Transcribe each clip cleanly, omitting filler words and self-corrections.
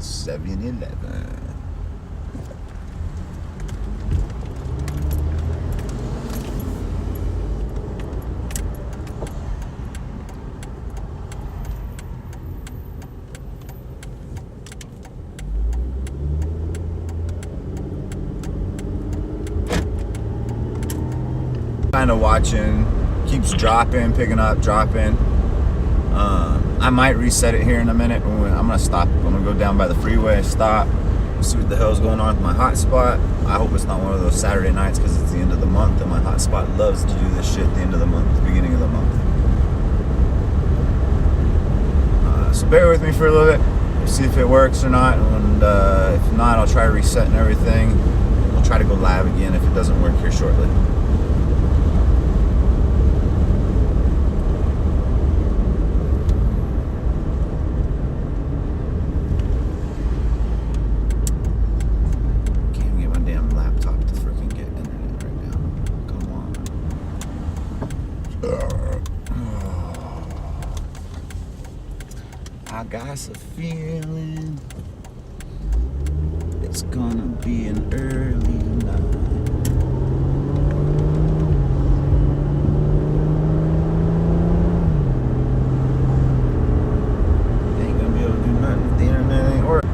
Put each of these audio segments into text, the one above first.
7-Eleven. Kind of watching, keeps dropping, picking up, dropping. I might reset it here in a minute. I'm gonna stop. I'm gonna go down by the freeway, stop, see what the hell's going on with my hotspot. I hope it's not one of those Saturday nights because it's the end of the month and my hotspot loves to do this shit at the end of the month, the beginning of the month. So bear with me for a little bit, see if it works or not, and if not, I'll try resetting everything. I'll try to go live again if it doesn't work here shortly. I got a feeling it's gonna be an early night. Ain't gonna be able to do nothing if the internet ain't working.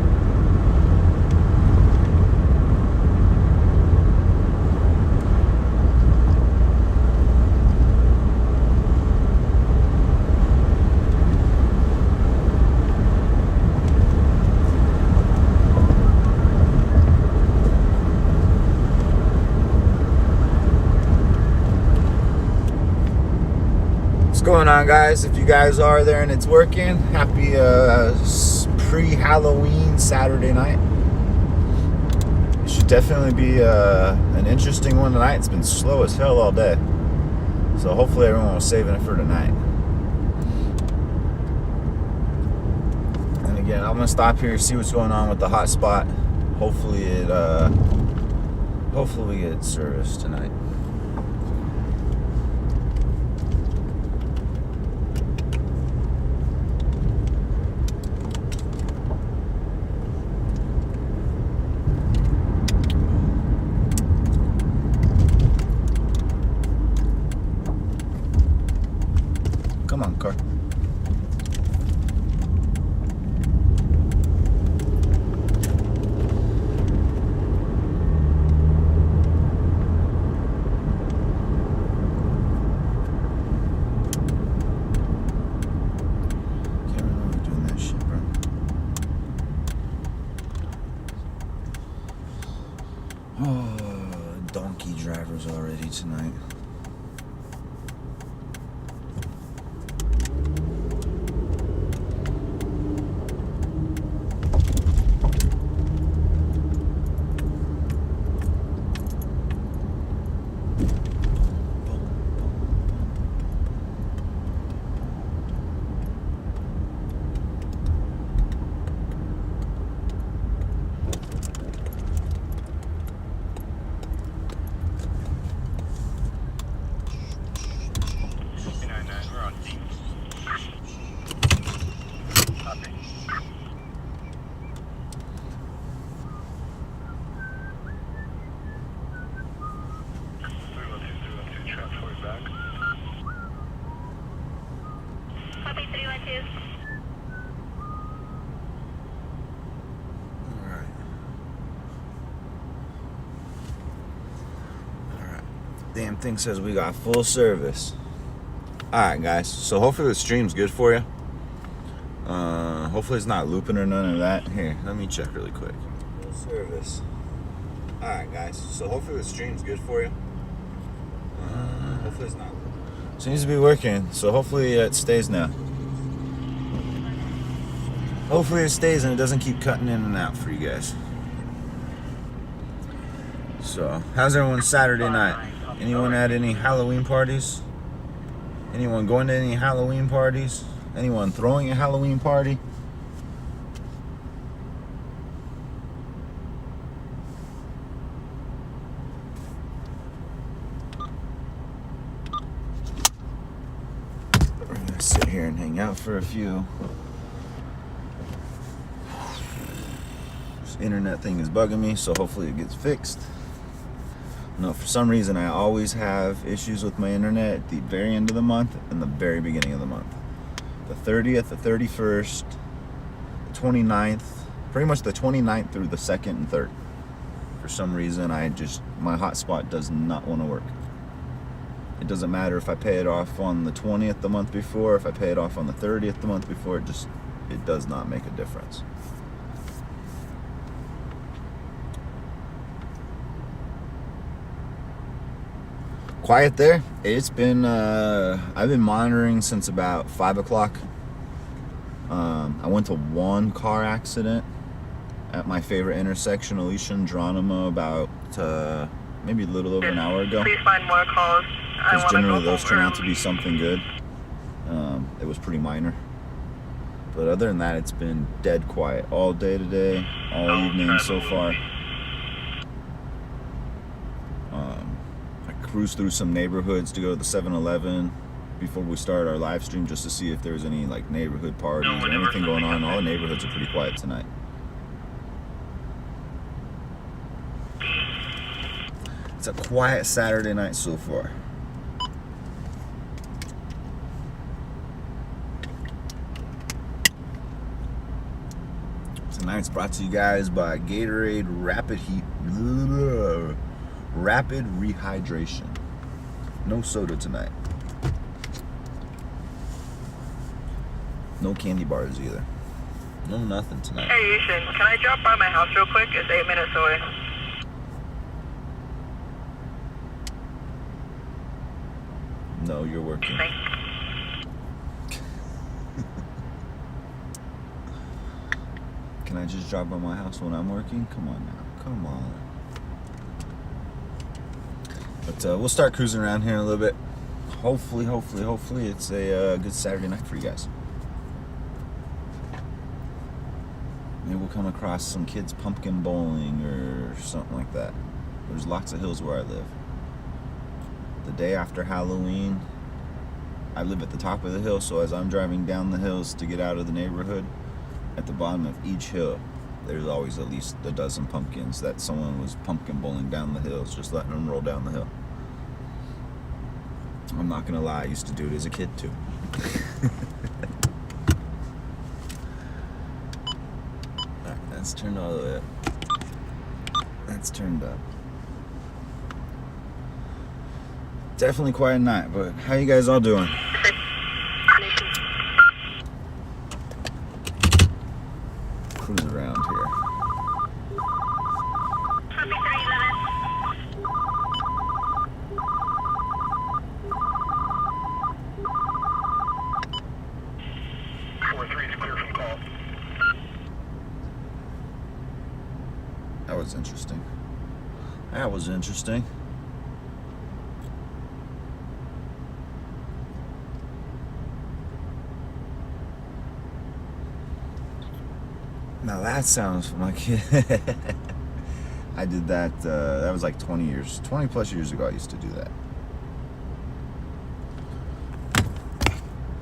What's going on, guys? If you guys are there and it's working, happy pre-Halloween Saturday night. It should definitely be an interesting one tonight. It's been slow as hell all day, so hopefully everyone was saving it for tonight. And again, I'm gonna stop here, see what's going on with the hotspot. Hopefully we get service tonight. Come on, car. Can't remember doing that shit, bro. Oh, donkey drivers already tonight. Damn thing says we got full service. Alright, guys, so hopefully the stream's good for you. Hopefully it's not looping or none of that. Here, let me check really quick. Full service. Alright, guys, so hopefully the stream's good for you. Hopefully it's not looping. Seems to be working, so hopefully it stays now. Hopefully it stays and it doesn't keep cutting in and out for you guys. So, how's everyone's Saturday night? Anyone at any Halloween parties? Anyone going to any Halloween parties? Anyone throwing a Halloween party? We're gonna sit here and hang out for a few. internet thing is bugging me, so hopefully it gets fixed. No, for some reason I always have issues with my internet at the very end of the month and the very beginning of the month. The 30th, the 31st, the 29th, pretty much the 29th through the 2nd and 3rd. For some reason, my hotspot does not want to work. It doesn't matter if I pay it off on the 20th the month before, if I pay it off on the 30th the month before, it does not make a difference. Quiet there. It's been, I've been monitoring since about 5 o'clock. I went to one car accident at my favorite intersection, Alicia and Geronimo, about maybe a little over an hour ago. Please find more calls. Because generally those turn out to be something good. It was pretty minor. But other than that, it's been dead quiet all day today, all evening so far. I cruised through some neighborhoods to go to the 7-Eleven before we started our live stream, just to see if there was any like neighborhood parties or anything going on. All the neighborhoods are pretty quiet tonight. It's a quiet Saturday night so far. Tonight's brought to you guys by Gatorade Rapid Rehydration. No soda tonight. No candy bars either. No nothing tonight. Hey, Ethan, can I drop by my house real quick? It's 8 minutes away. No, you're working. Thanks. Can I just drop by my house when I'm working? Come on now. Come on. But we'll start cruising around here in a little bit. Hopefully it's a good Saturday night for you guys. Maybe we'll come across some kids pumpkin bowling or something like that. There's lots of hills where I live. The day after Halloween, I live at the top of the hill, so as I'm driving down the hills to get out of the neighborhood, at the bottom of each hill, there's always at least a dozen pumpkins that someone was pumpkin bowling down the hills, just letting them roll down the hill. I'm not gonna lie, I used to do it as a kid too. Alright, that's turned all the way up. That's turned up. Definitely quiet night, but how you guys all doing? Cruise around here. That was interesting. That was interesting. Now that sounds like I did that. That was like 20 plus years ago. I used to do that,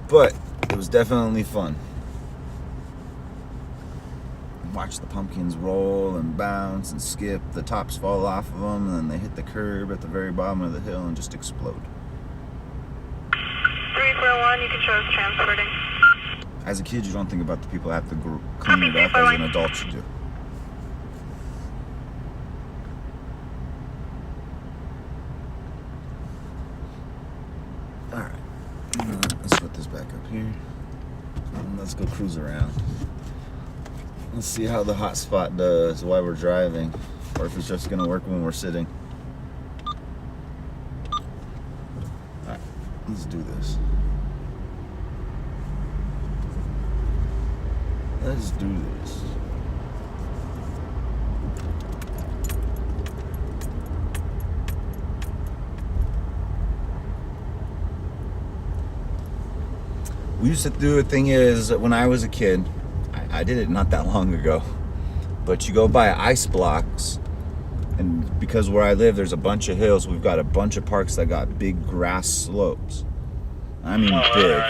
but it was definitely fun. Watch the pumpkins roll and bounce and skip. The tops fall off of them, and then they hit the curb at the very bottom of the hill and just explode. 341, you can show us transporting. As a kid, you don't think about the people that have to clean it up. As an adult, you do. Alright. Let's put this back up here. And let's go cruise around. Let's see how the hotspot does while we're driving. Or if it's just going to work when we're sitting. Alright. Let's do this. Let's do this. We used to do, the thing is, when I was a kid, I did it not that long ago, but you go by ice blocks, and because where I live, there's a bunch of hills, we've got a bunch of parks that got big grass slopes. I mean big.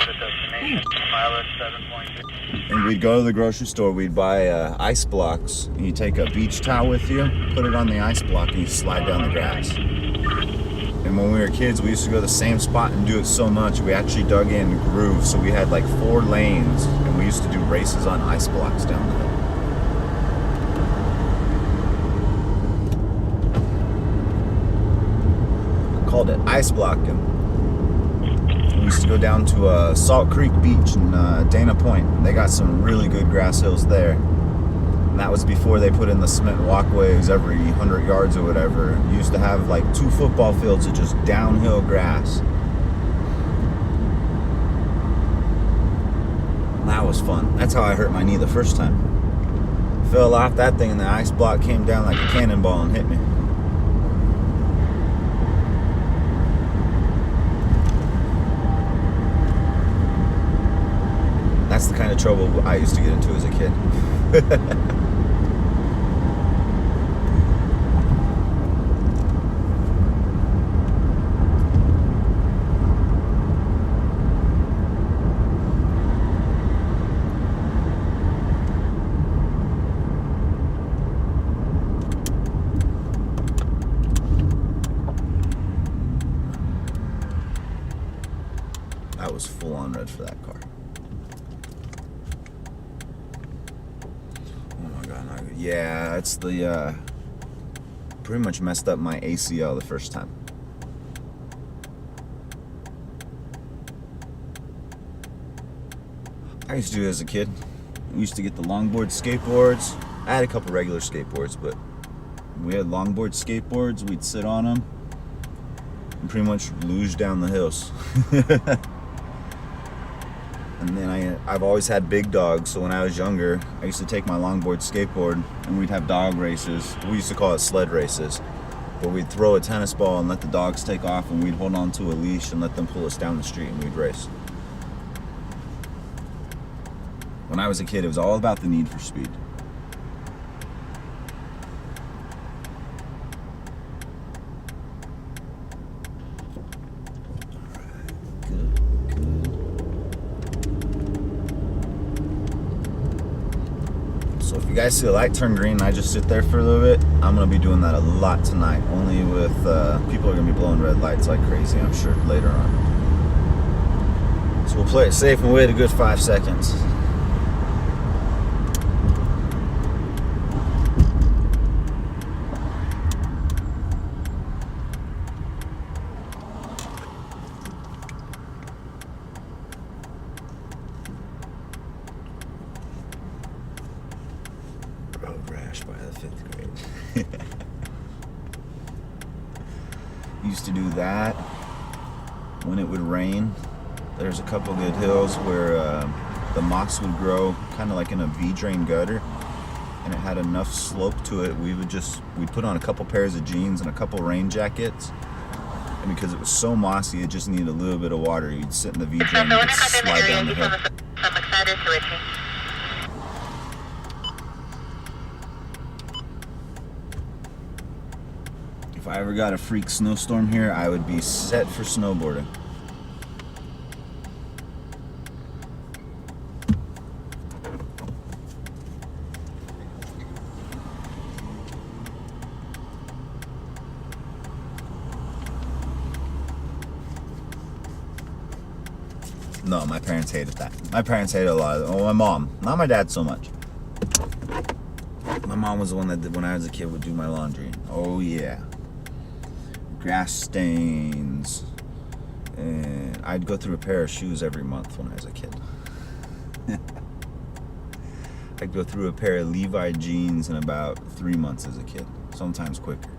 Mileage 7.2. And we'd go to the grocery store, we'd buy ice blocks, and you take a beach towel with you, put it on the ice block, and you slide down the grass. And when we were kids, we used to go to the same spot and do it so much, we actually dug in grooves, so we had like 4 lanes, and we used to do races on ice blocks down the hill. I called it ice blocking. We used to go down to Salt Creek Beach in Dana Point. And they got some really good grass hills there. And that was before they put in the cement walkways every 100 yards or whatever. You used to have like 2 football fields of just downhill grass. And that was fun. That's how I hurt my knee the first time. Fell off that thing and the ice block came down like a cannonball and hit me. That's the kind of trouble I used to get into as a kid. I was full on red for that car. Yeah, it's the pretty much messed up my ACL the first time. I used to do it as a kid. We used to get the longboard skateboards. I had a couple regular skateboards, but we had longboard skateboards. We'd sit on them and pretty much luge down the hills. And then I've always had big dogs, so when I was younger, I used to take my longboard skateboard and we'd have dog races. We used to call it sled races. But we'd throw a tennis ball and let the dogs take off, and we'd hold on to a leash and let them pull us down the street and we'd race. When I was a kid, it was all about the need for speed. So if you guys see the light turn green and I just sit there for a little bit, I'm going to be doing that a lot tonight. Only with people are going to be blowing red lights like crazy, I'm sure, later on. So we'll play it safe and wait a good 5 seconds. Road rash by the 5th grade. Used to do that when it would rain. There's a couple good hills where the moss would grow kind of like in a V-drain gutter, and it had enough slope to it. We'd put on a couple pairs of jeans and a couple rain jackets, and because it was so mossy, it just needed a little bit of water. You'd sit in the V-drain and just slide down the hill. If I ever got a freak snowstorm here, I would be set for snowboarding. No, my parents hated that. My parents hated a lot of it. Well, my mom, not my dad so much. My mom was the one that did, when I was a kid, would do my laundry. Oh yeah. Grass stains, and I'd go through a pair of shoes every month when I was a kid. I'd go through a pair of Levi jeans in about 3 months as a kid, sometimes quicker.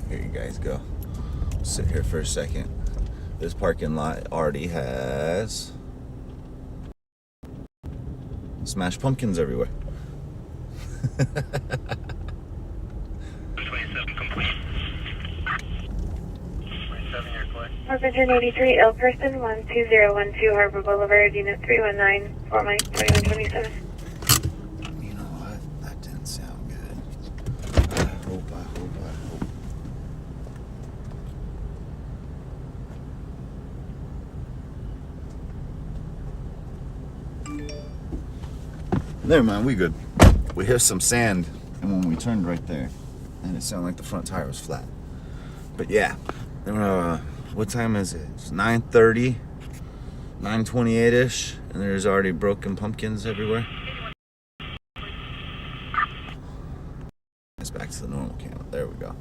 Here you guys go. Sit here for a second. This parking lot already has smashed pumpkins everywhere. 27 complete. 27, you're clear. 183 L person 12012 Harbor Boulevard, unit 319, 4 Mike 2127. You know what? That didn't sound good. I hope. Never mind, we good. We hit some sand, and when we turned right there, and it sounded like the front tire was flat. But yeah, what time is it? It's 9:30, 9:28ish, and there's already broken pumpkins everywhere. It's back to the normal camera. There we go.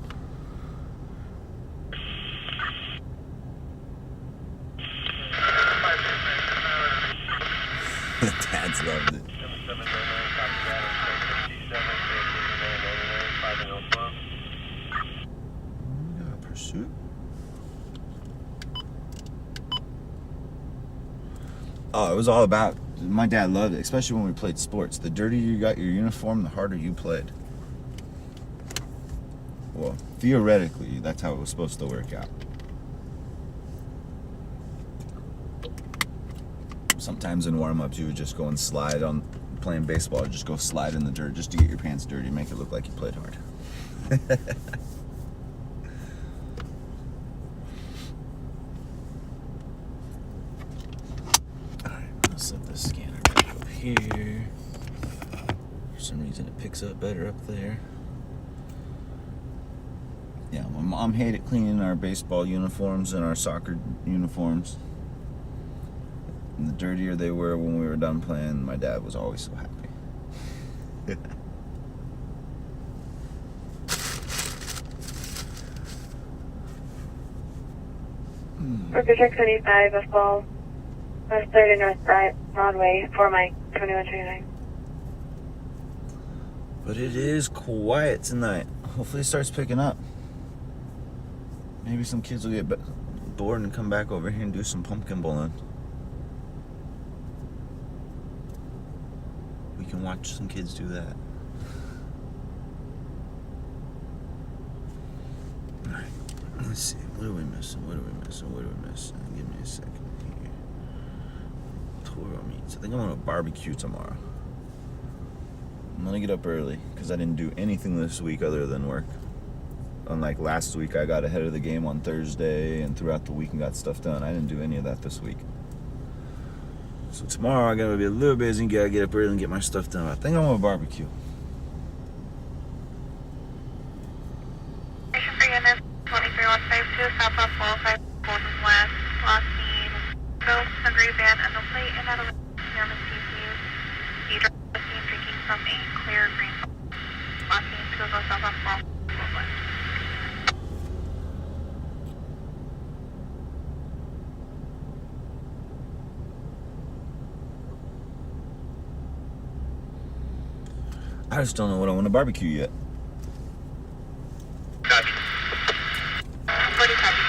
Dad's loved it. We got a pursuit. Oh, it was all about, my dad loved it, especially when we played sports. The dirtier you got your uniform, the harder you played. Well, theoretically, that's how it was supposed to work out. Sometimes in warm-ups, you would just go and slide on playing baseball, just go slide in the dirt just to get your pants dirty, make it look like you played hard. Alright, let's set the scanner back up here. For some reason, it picks up better up there. Yeah, my mom hated cleaning our baseball uniforms and our soccer uniforms. And the dirtier they were when we were done playing, my dad was always so happy. Worker Truck 75 of Fall, West 3rd and North Broadway, 4 Mike 2129. But it is quiet tonight. Hopefully it starts picking up. Maybe some kids will get bored and come back over here and do some pumpkin bowling. We can watch some kids do that. Alright, let's see. What are we missing? Give me a second here. Toro meats. I think I'm gonna barbecue tomorrow. I'm gonna get up early because I didn't do anything this week other than work. Unlike last week, I got ahead of the game on Thursday and throughout the week and got stuff done. I didn't do any of that this week. So tomorrow I gotta be a little busy and gotta get up early and get my stuff done. I think I'm gonna barbecue. Station for unit 23152, Southwest 405, Golden West, last seen, Bill, Sundry Van, and the plate, and at a near Mississippi. He drove the scene drinking from a clear green bottle. Last seen, Southwest 405, Golden West. I just don't know what I want to barbecue yet. Copy. Pretty copy.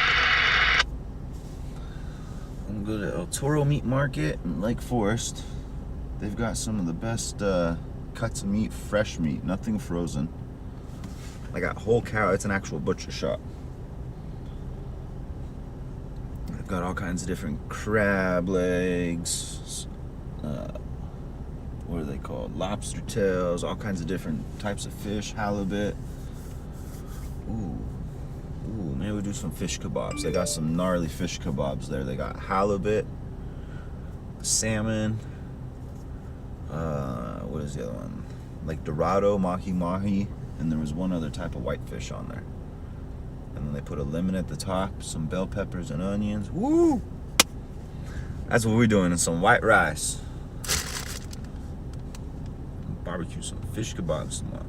I'm gonna go to El Toro Meat Market in Lake Forest. They've got some of the best cuts of meat, fresh meat, nothing frozen. I got whole cow. It's an actual butcher shop. I've got all kinds of different crab legs. What are they called? Lobster tails, all kinds of different types of fish, halibut. Ooh, maybe we'll do some fish kebabs. They got some gnarly fish kebabs there. They got halibut, salmon, what is the other one? Like Dorado, mahi-mahi, and there was one other type of whitefish on there. And then they put a lemon at the top, some bell peppers and onions. Woo! That's what we're doing, and some white rice. Barbecue some fish kebabs tomorrow.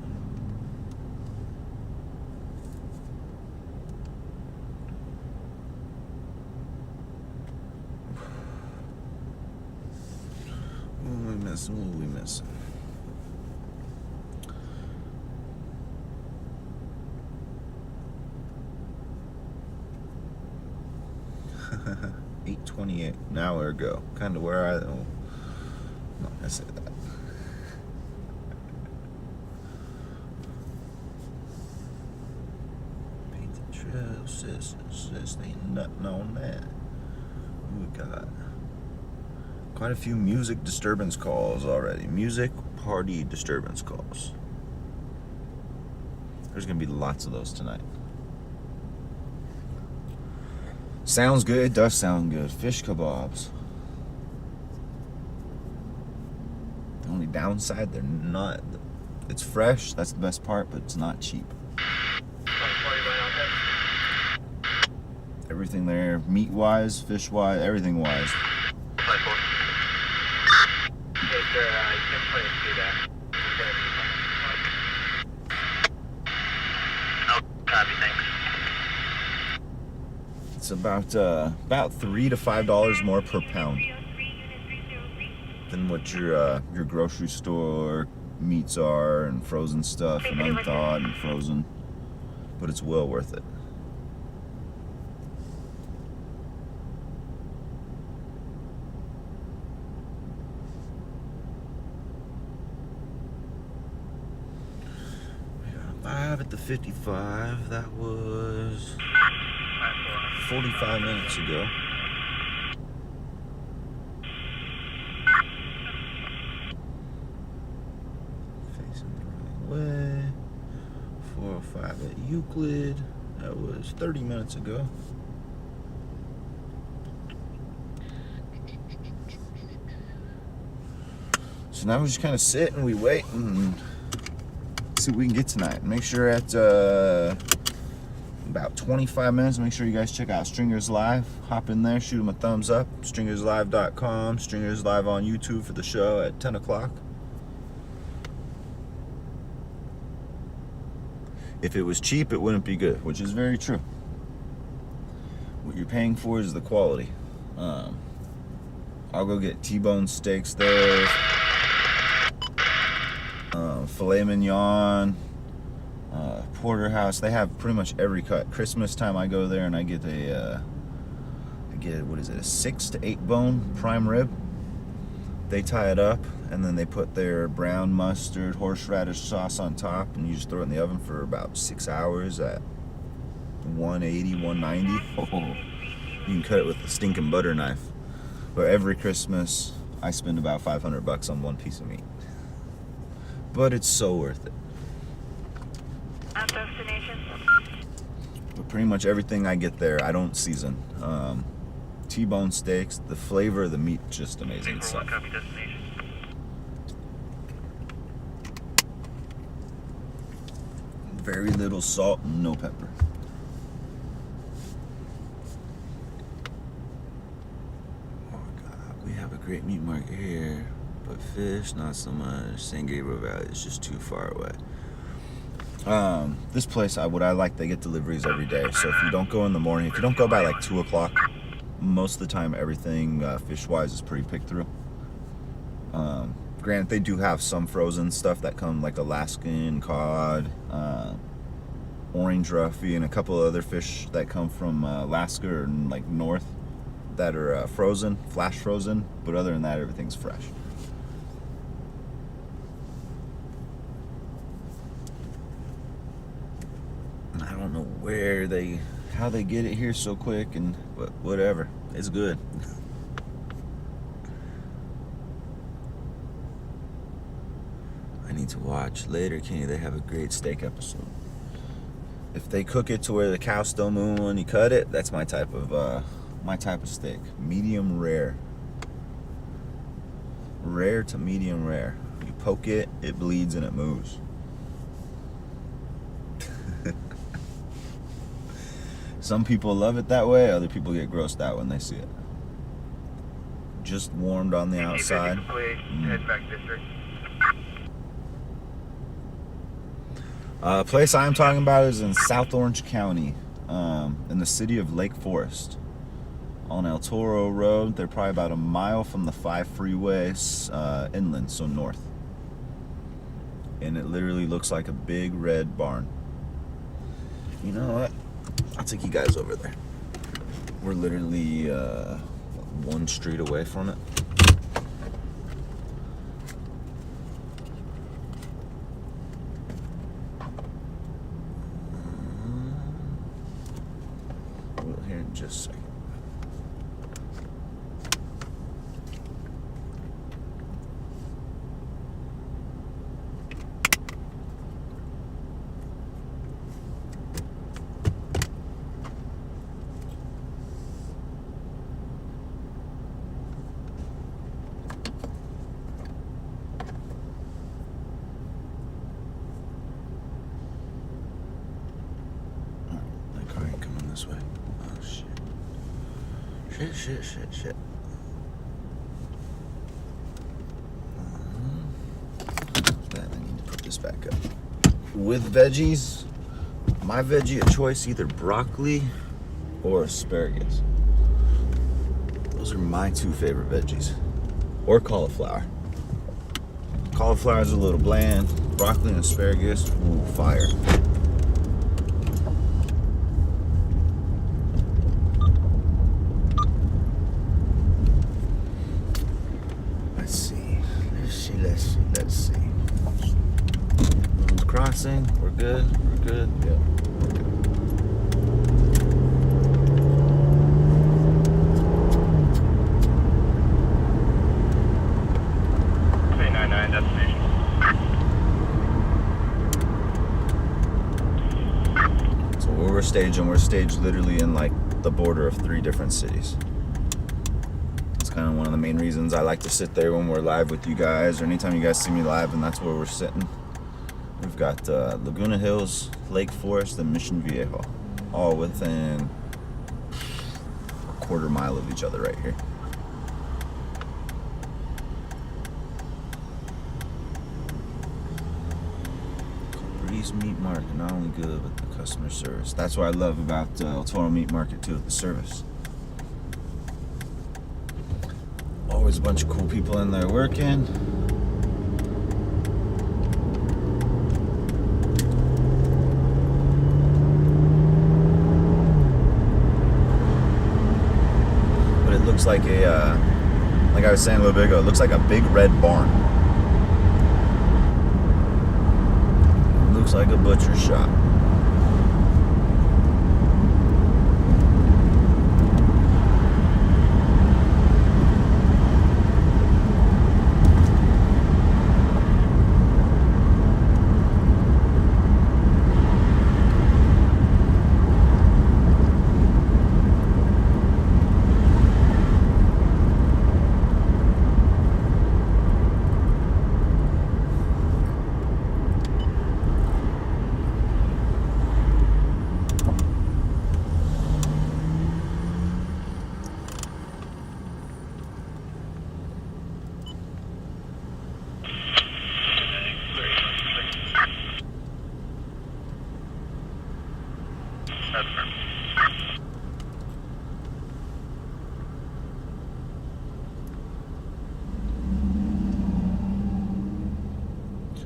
What are we missing? 28 an hour ago. Kind of where I... Oh, I'm not gonna say that. Painted trail, sis, ain't nothing on that. We got quite a few music disturbance calls already. Music party disturbance calls. There's gonna be lots of those tonight. Sounds good, it does sound good. Fish kebabs. The only downside, they're not. It's fresh, that's the best part, but it's not cheap. Everything there, meat wise, fish wise, everything wise. It's about $3 to $5 more per pound than what your grocery store meats are, and frozen stuff, and unthawed and frozen. But it's well worth it. We got 5 at the 55. That was 45 minutes ago. Facing the wrong way. 405 at Euclid. That was 30 minutes ago. So now we just kind of sit and we wait and see what we can get tonight. Make sure at about 25 minutes, make sure you guys check out Stringers Live. Hop in there, shoot them a thumbs up. StringersLive.com. Stringers Live on YouTube for the show at 10 o'clock. If it was cheap, it wouldn't be good, which is very true. What you're paying for is the quality. I'll go get T-bone steaks there. Filet mignon. Porterhouse. They have pretty much every cut. Christmas time I go there and I get a what is it, a 6 to 8 bone prime rib. They tie it up and then they put their brown mustard horseradish sauce on top, and you just throw it in the oven for about 6 hours at 180, 190. Oh, you can cut it with a stinking butter knife. But every Christmas I spend about $500 on one piece of meat. But it's so worth it. Destination. But pretty much everything I get there, I don't season. T-bone steaks, the flavor of the meat, just amazing stuff. Very little salt and no pepper. Oh God, we have a great meat market here, but fish, not so much. San Gabriel Valley is just too far away. This place, what I like, they get deliveries every day. So if you don't go in the morning, if you don't go by like 2 o'clock, most of the time everything fish-wise is pretty picked through. Granted, they do have some frozen stuff that come, like Alaskan cod, orange roughy, and a couple of other fish that come from Alaska or like north that are frozen, flash frozen. But other than that, everything's fresh. I don't know how they get it here so quick, but whatever, it's good. I need to watch later, Kenny. They have a great steak episode. If they cook it to where the cows still move when you cut it, that's my type of steak. Medium rare. Rare to medium rare. You poke it, it bleeds and it moves. Some people love it that way, other people get grossed out when they see it. Just warmed on the outside. Head back district. Place I'm talking about is in South Orange County, in the city of Lake Forest. On El Toro Road, they're probably about a mile from the 5 freeway inland, so north. And it literally looks like a big red barn. You know what? I'll take you guys over there. We're literally one street away from it. We'll hear in just a second. Car ain't coming this way. Oh shit. Shit. Then I need to put this back up. With veggies, my veggie of choice, either broccoli or asparagus. Those are my two favorite veggies. Or cauliflower. Cauliflower is a little bland. Broccoli and asparagus, ooh, fire. Let's see. Crossing, we're good. Yep. Destination. So where we're staged literally in like the border of 3 different cities. It's kind of one of the main reasons I like to sit there when we're live with you guys, or anytime you guys see me live, and that's where we're sitting. We've got Laguna Hills, Lake Forest, and Mission Viejo, all within a quarter mile of each other right here. Meat market, not only good but the customer service. That's what I love about Toro Meat Market too, the service. Always a bunch of cool people in there working. But it looks like like I was saying a little bit ago, it looks like a big red barn. Looks like a butcher shop.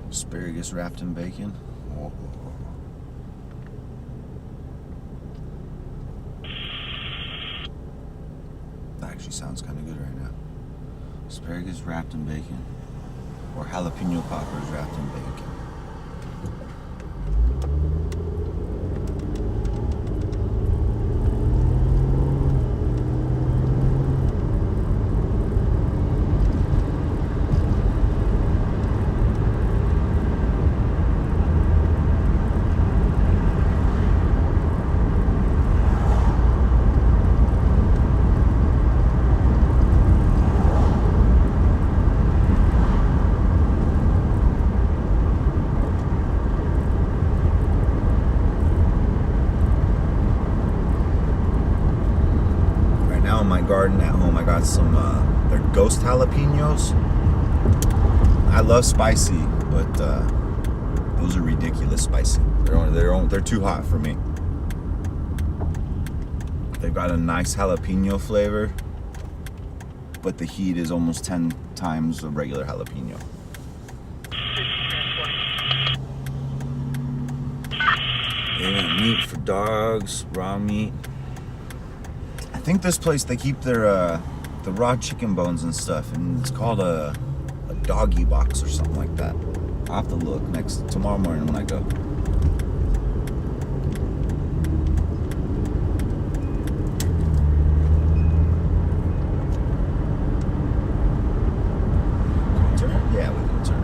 Asparagus wrapped in bacon. Oh. That actually sounds kind of good right now. Asparagus wrapped in bacon, or jalapeno poppers wrapped in bacon. My garden at home, I got some they're ghost jalapenos. I love spicy, but those are ridiculous spicy. They're too hot for me. They've got a nice jalapeno flavor, but the heat is almost 10 times a regular jalapeno. They got meat for dogs, raw meat. I think this place, they keep their the raw chicken bones and stuff, and it's called a doggy box or something like that. I'll have to look tomorrow morning when I go. Can we turn? Yeah, we can turn.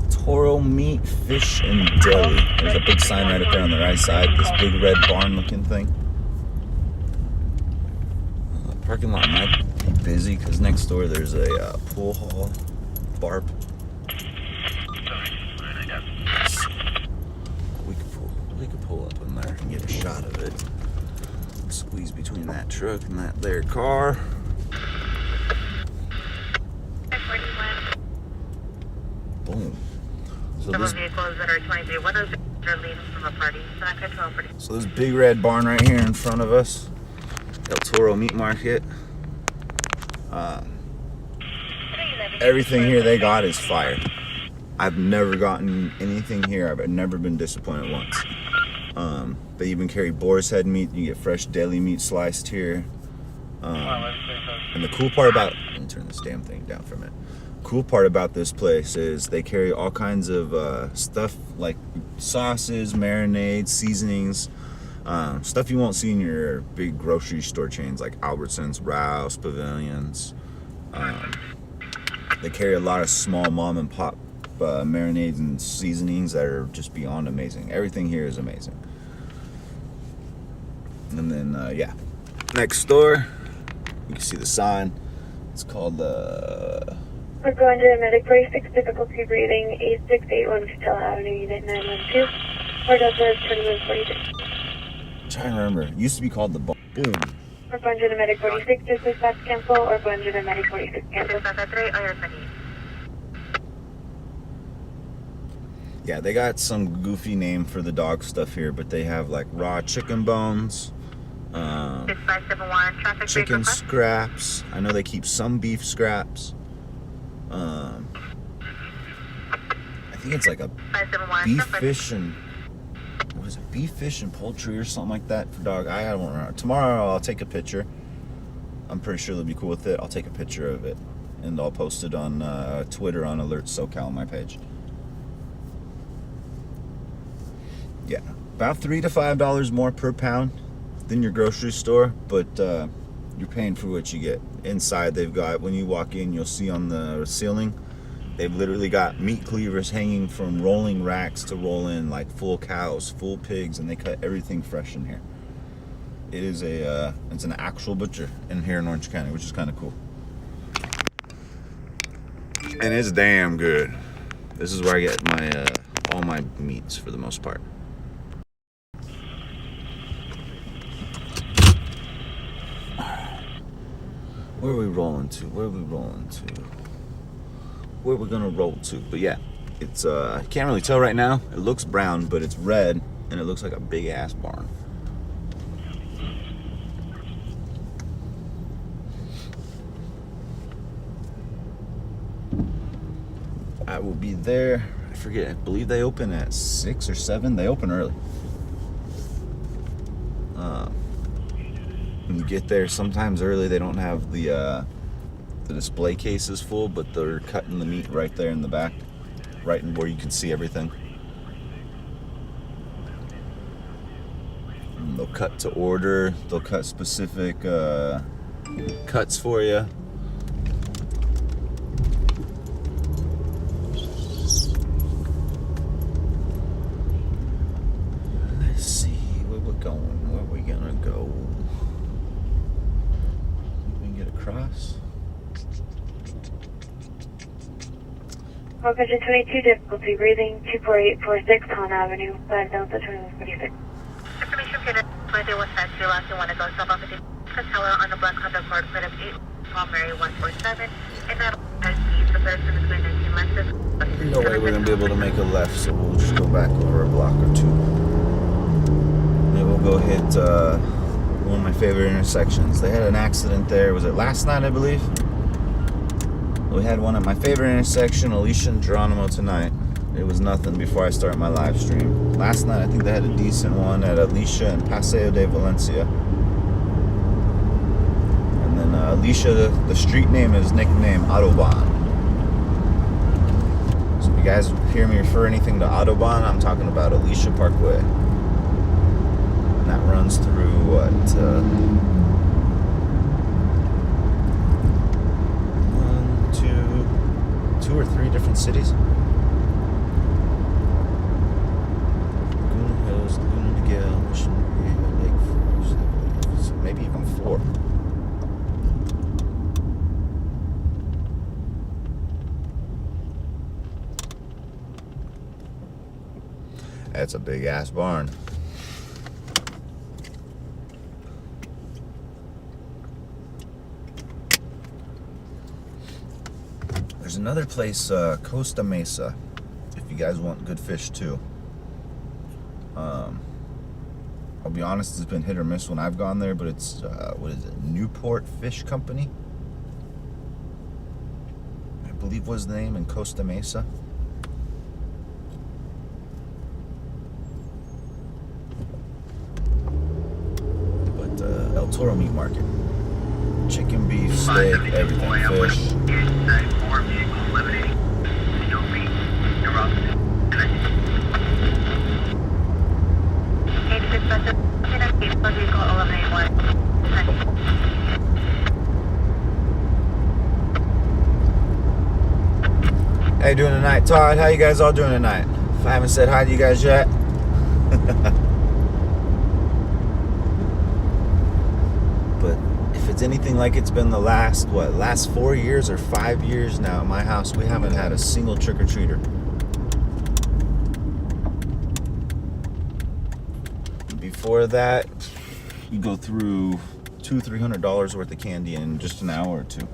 Toro Meat, Fish, and Deli. There's a big sign right up there on the right side. This big red barn-looking thing. The parking lot might be busy because next door there's a pool hall, bar. We could pull up in there and get a shot of it. Squeeze between that truck and that there car. Boom. So Some vehicles that are 23-106 are leaving from a party. So this big red barn right here in front of us, El Toro Meat Market. Everything here they got is fire. I've never gotten anything here. I've never been disappointed once. They even carry boar's head meat. You get fresh deli meat sliced here. And the cool part about, let me turn this damn thing down for a minute. Cool part about this place is they carry all kinds of stuff like sauces, marinades, seasonings, stuff you won't see in your big grocery store chains like Albertsons, Rouse, Pavilions. They carry a lot of small mom and pop marinades and seasonings that are just beyond amazing. Everything here is amazing. And then yeah, next door you can see the sign. It's called We're going to Medic 46, difficulty breathing, 8681 Patel Avenue, Unit 912. Or does it 2142? I'm trying to remember. It used to be called the Boom. We're going to Medic 46, just dispatch cancel, or going to Medic 46 cancel. Yeah, they got some goofy name for the dog stuff here, but they have like raw chicken bones, chicken scraps. I know they keep some beef scraps. I think it's like a beef, fish, and what is it? Beef, fish, and poultry or something like that for dog. I don't remember. Tomorrow I'll take a picture. I'm pretty sure they'll be cool with it. I'll take a picture of it and I'll post it on Twitter on Alert SoCal on my page. Yeah, about $3 to $5 more per pound than your grocery store, but you're paying for what you get. Inside they've got, when you walk in, you'll see on the ceiling, they've literally got meat cleavers hanging from rolling racks to roll in like full cows, full pigs, and they cut everything fresh in here. It is it's an actual butcher in here in Orange County, which is kind of cool. And it's damn good. This is where I get my all my meats for the most part. Where are we rolling to? Where are we rolling to? Where we're gonna roll to? But yeah, it's I can't really tell right now. It looks brown, but it's red, and it looks like a big ass barn. I will be there. I forget. I believe they open at 6 or 7. They open early. When you get there, sometimes early, they don't have the display cases full, but they're cutting the meat right there in the back, right in where you can see everything. And they'll cut to order. They'll cut specific cuts for you. Let's see where we're going. Where are we gonna go? Across. 122, difficulty breathing, 24846 Han Avenue, 5 Delta 2146. Information given, 2152, last you want to go south off of the Tower on the Black Honda Accord, plate of 8, Palm Mary 147, and that has speed, the first in between 19 Lexus. There's no way we're going to be able to make a left, so we'll just go back over a block or two. Then we'll go hit one of my favorite intersections. They had an accident there. Was it last night, I believe? We had one at my favorite intersection, Alicia and Geronimo, tonight. it was nothing before I started my live stream. Last night I think they had a decent one at Alicia and Paseo de Valencia. And then Alicia, the street name is nicknamed Autobahn. So if you guys hear me refer anything to Autobahn, I'm talking about Alicia Parkway. And that runs through what? Two or three different cities. Laguna Hills, Laguna Niguel, Mission Viejo, Lake Forest, maybe even 4. That's a big ass barn. There's another place, Costa Mesa, if you guys want good fish too. I'll be honest, it's been hit or miss when I've gone there, but it's, what is it, Newport Fish Company? I believe was the name, in Costa Mesa. But El Toro Meat Market. Chicken, beef, steak, everything, fish. How you doing tonight, Todd? How you guys all doing tonight? If I haven't said hi to you guys yet. But if it's anything like it's been the last 4 years or 5 years now at my house, we haven't had a single trick-or-treater. Before that, you go through $200-300 worth of candy in just an hour or two.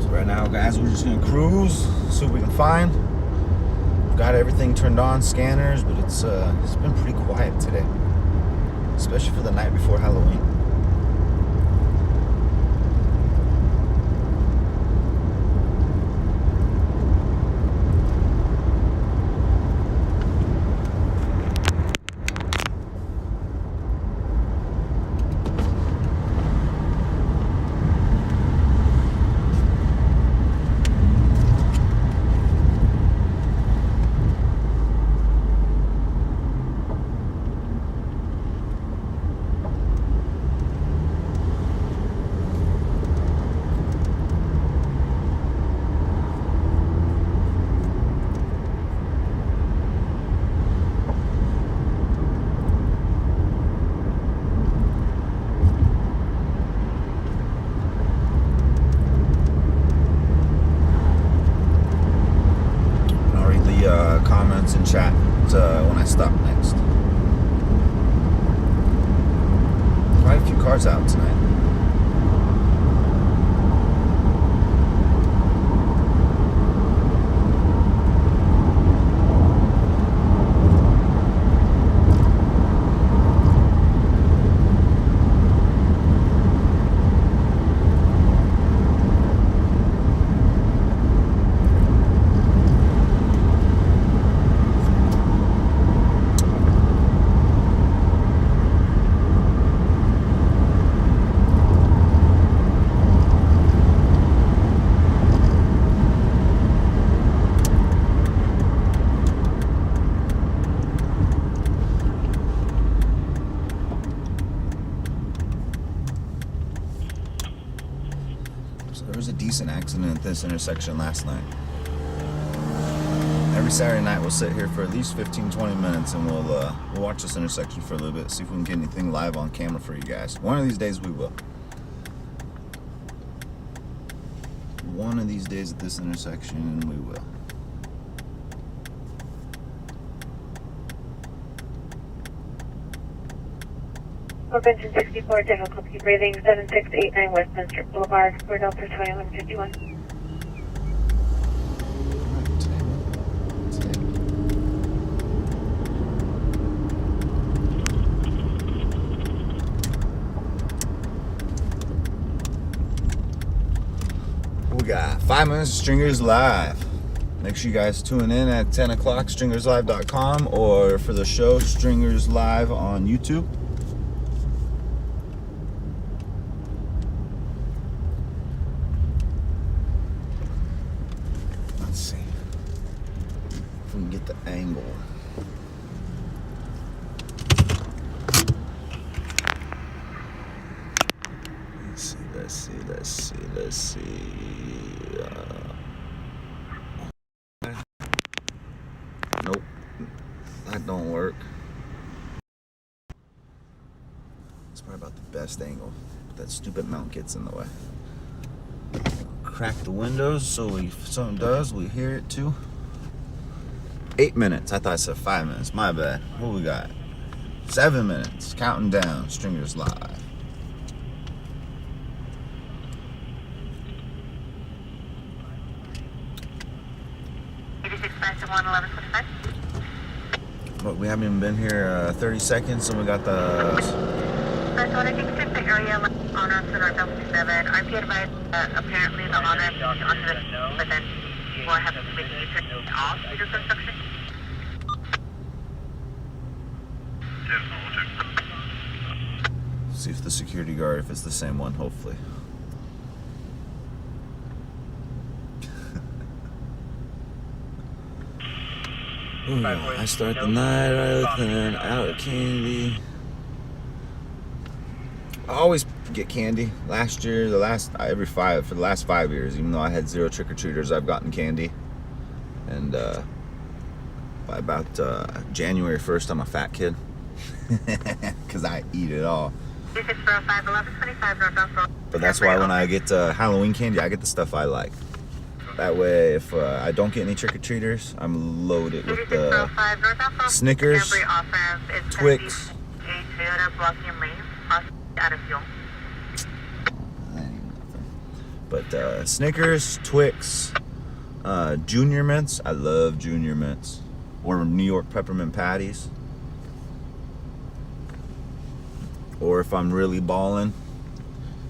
So right now, guys, we're just gonna cruise, see what we can find. We've got everything turned on, scanners, but it's been pretty quiet today, especially for the night before Halloween. Comments and chat when I stop next. Quite a few cars out tonight. There was a decent accident at this intersection last night. Every Saturday night we'll sit here for at least 15-20 minutes and we'll watch this intersection for a little bit, see if we can get anything live on camera for you guys. One of these days we will. One of these days at this intersection we will. Prevention 64, difficulty breathing, 7689 Westminster Boulevard, 4 Delta 2151. Yeah, 5 minutes of Stringers Live. Make sure you guys tune in at 10 o'clock, stringerslive.com, or for the show, Stringers Live on YouTube. Let's see if we can get the angle. Let's see. Nope, that don't work. It's probably about the best angle, but that stupid mount gets in the way. Crack the windows so if something does, we hear it too. 8 minutes. I thought I said 5 minutes. My bad. What we got? 7 minutes. Counting down. Stringers Live. But we haven't even been here 30 seconds, and we got the. So I think it's the area on us in our 7. I'm here by apparently the honor onto the but then we'll have to make a turn off to do construction. See if the security guard, if it's the same one, hopefully. Ooh, I start the night right with an out of candy. I always get candy. Last year, for the last 5 years, even though I had 0 trick-or-treaters, I've gotten candy. And by about January 1st, I'm a fat kid. Because I eat it all. But that's why when I get Halloween candy, I get the stuff I like. That way, if I don't get any trick-or-treaters, I'm loaded with Snickers, Twix. But Snickers, Twix, Junior Mints. I love Junior Mints. Or New York Peppermint Patties. Or if I'm really balling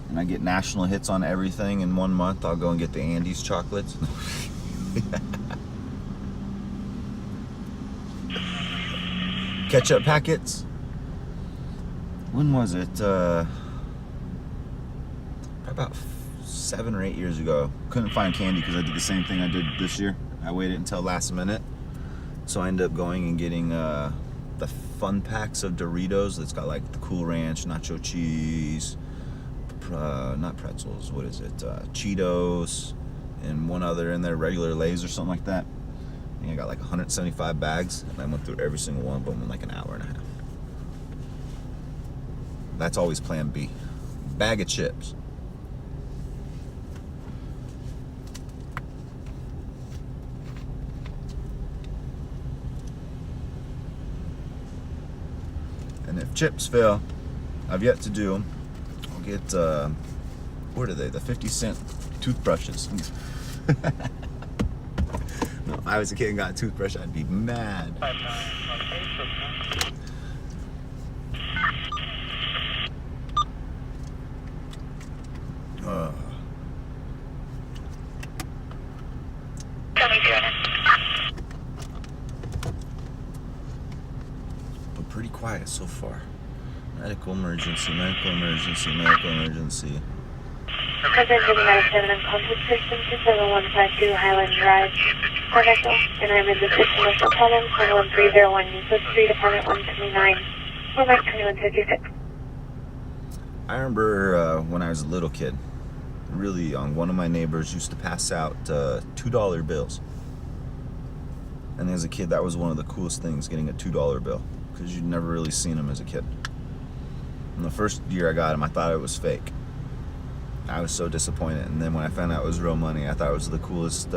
and I get national hits on everything in 1 month, I'll go and get the Andes chocolates. Ketchup packets. When was it? Probably about 7 or 8 years ago. Couldn't find candy because I did the same thing I did this year. I waited until last minute. So I ended up going and getting the fun packs of Doritos that's got like the Cool Ranch, nacho cheese, not pretzels, what is it? Cheetos, and one other in there, regular Lay's or something like that. I think I got like 175 bags, and I went through every single one of them in like an hour and a half. That's always plan B. Bag of chips. And if chips fail, I've yet to do them. I'll get, what are they? The 50-cent toothbrushes. No, if I was a kid and got a toothbrush, I'd be mad. But pretty quiet so far. Medical emergency, medical emergency, medical emergency. President of the Medicine and Conflict System 27152 Highland Drive, Correcto, and I'm in the system of problem 71301, East 3, Department 129, or Mike 2156. I remember when I was a little kid, really, one of my neighbors used to pass out $2 bills. And as a kid, that was one of the coolest things, getting a $2 bill, because you'd never really seen them as a kid. And the first year I got them, I thought it was fake. I was so disappointed, and then when I found out it was real money, I thought it was the coolest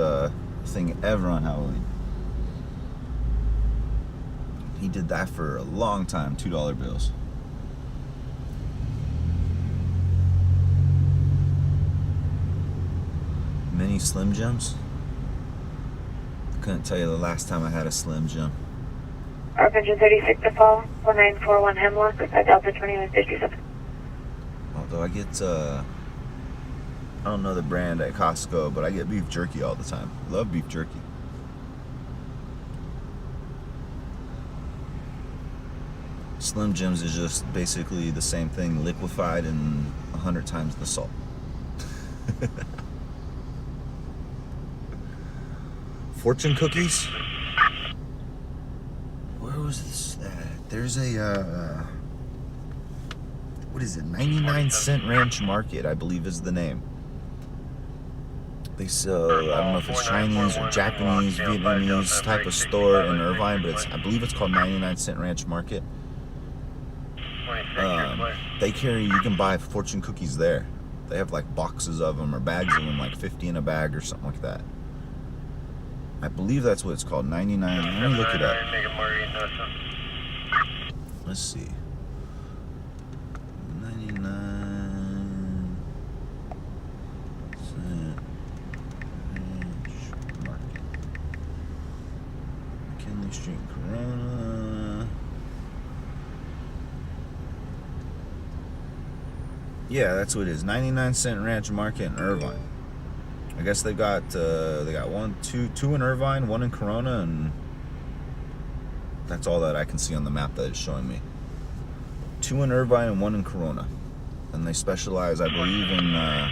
thing ever on Halloween. He did that for a long time, $2 bills. Mini Slim Jims? Couldn't tell you the last time I had a Slim Jim. Archangel 36 to fall, 1941 Hemlock, Delta 2157. Although I get I don't know the brand at Costco, but I get beef jerky all the time. Love beef jerky. Slim Jims is just basically the same thing, liquefied in 100 times the salt. Fortune cookies? Where was this at? There's a, what is it, 99-cent Ranch Market, I believe is the name. They sell, I don't know if it's Chinese or Japanese, Vietnamese type of store in Irvine, but I believe it's called 99-cent Ranch Market. You can buy fortune cookies there. They have like boxes of them or bags of them, like 50 in a bag or something like that. I believe that's what it's called, 99. Let me look it up. Let's see. 99 cent Ranch Market. McKinley Street, Corona. Yeah, that's what it is. 99-cent Ranch Market in Irvine. I guess they got two in Irvine, one in Corona, and that's all that I can see on the map that it's showing me. 2 in Irvine and 1 in Corona, and they specialize, I believe, in I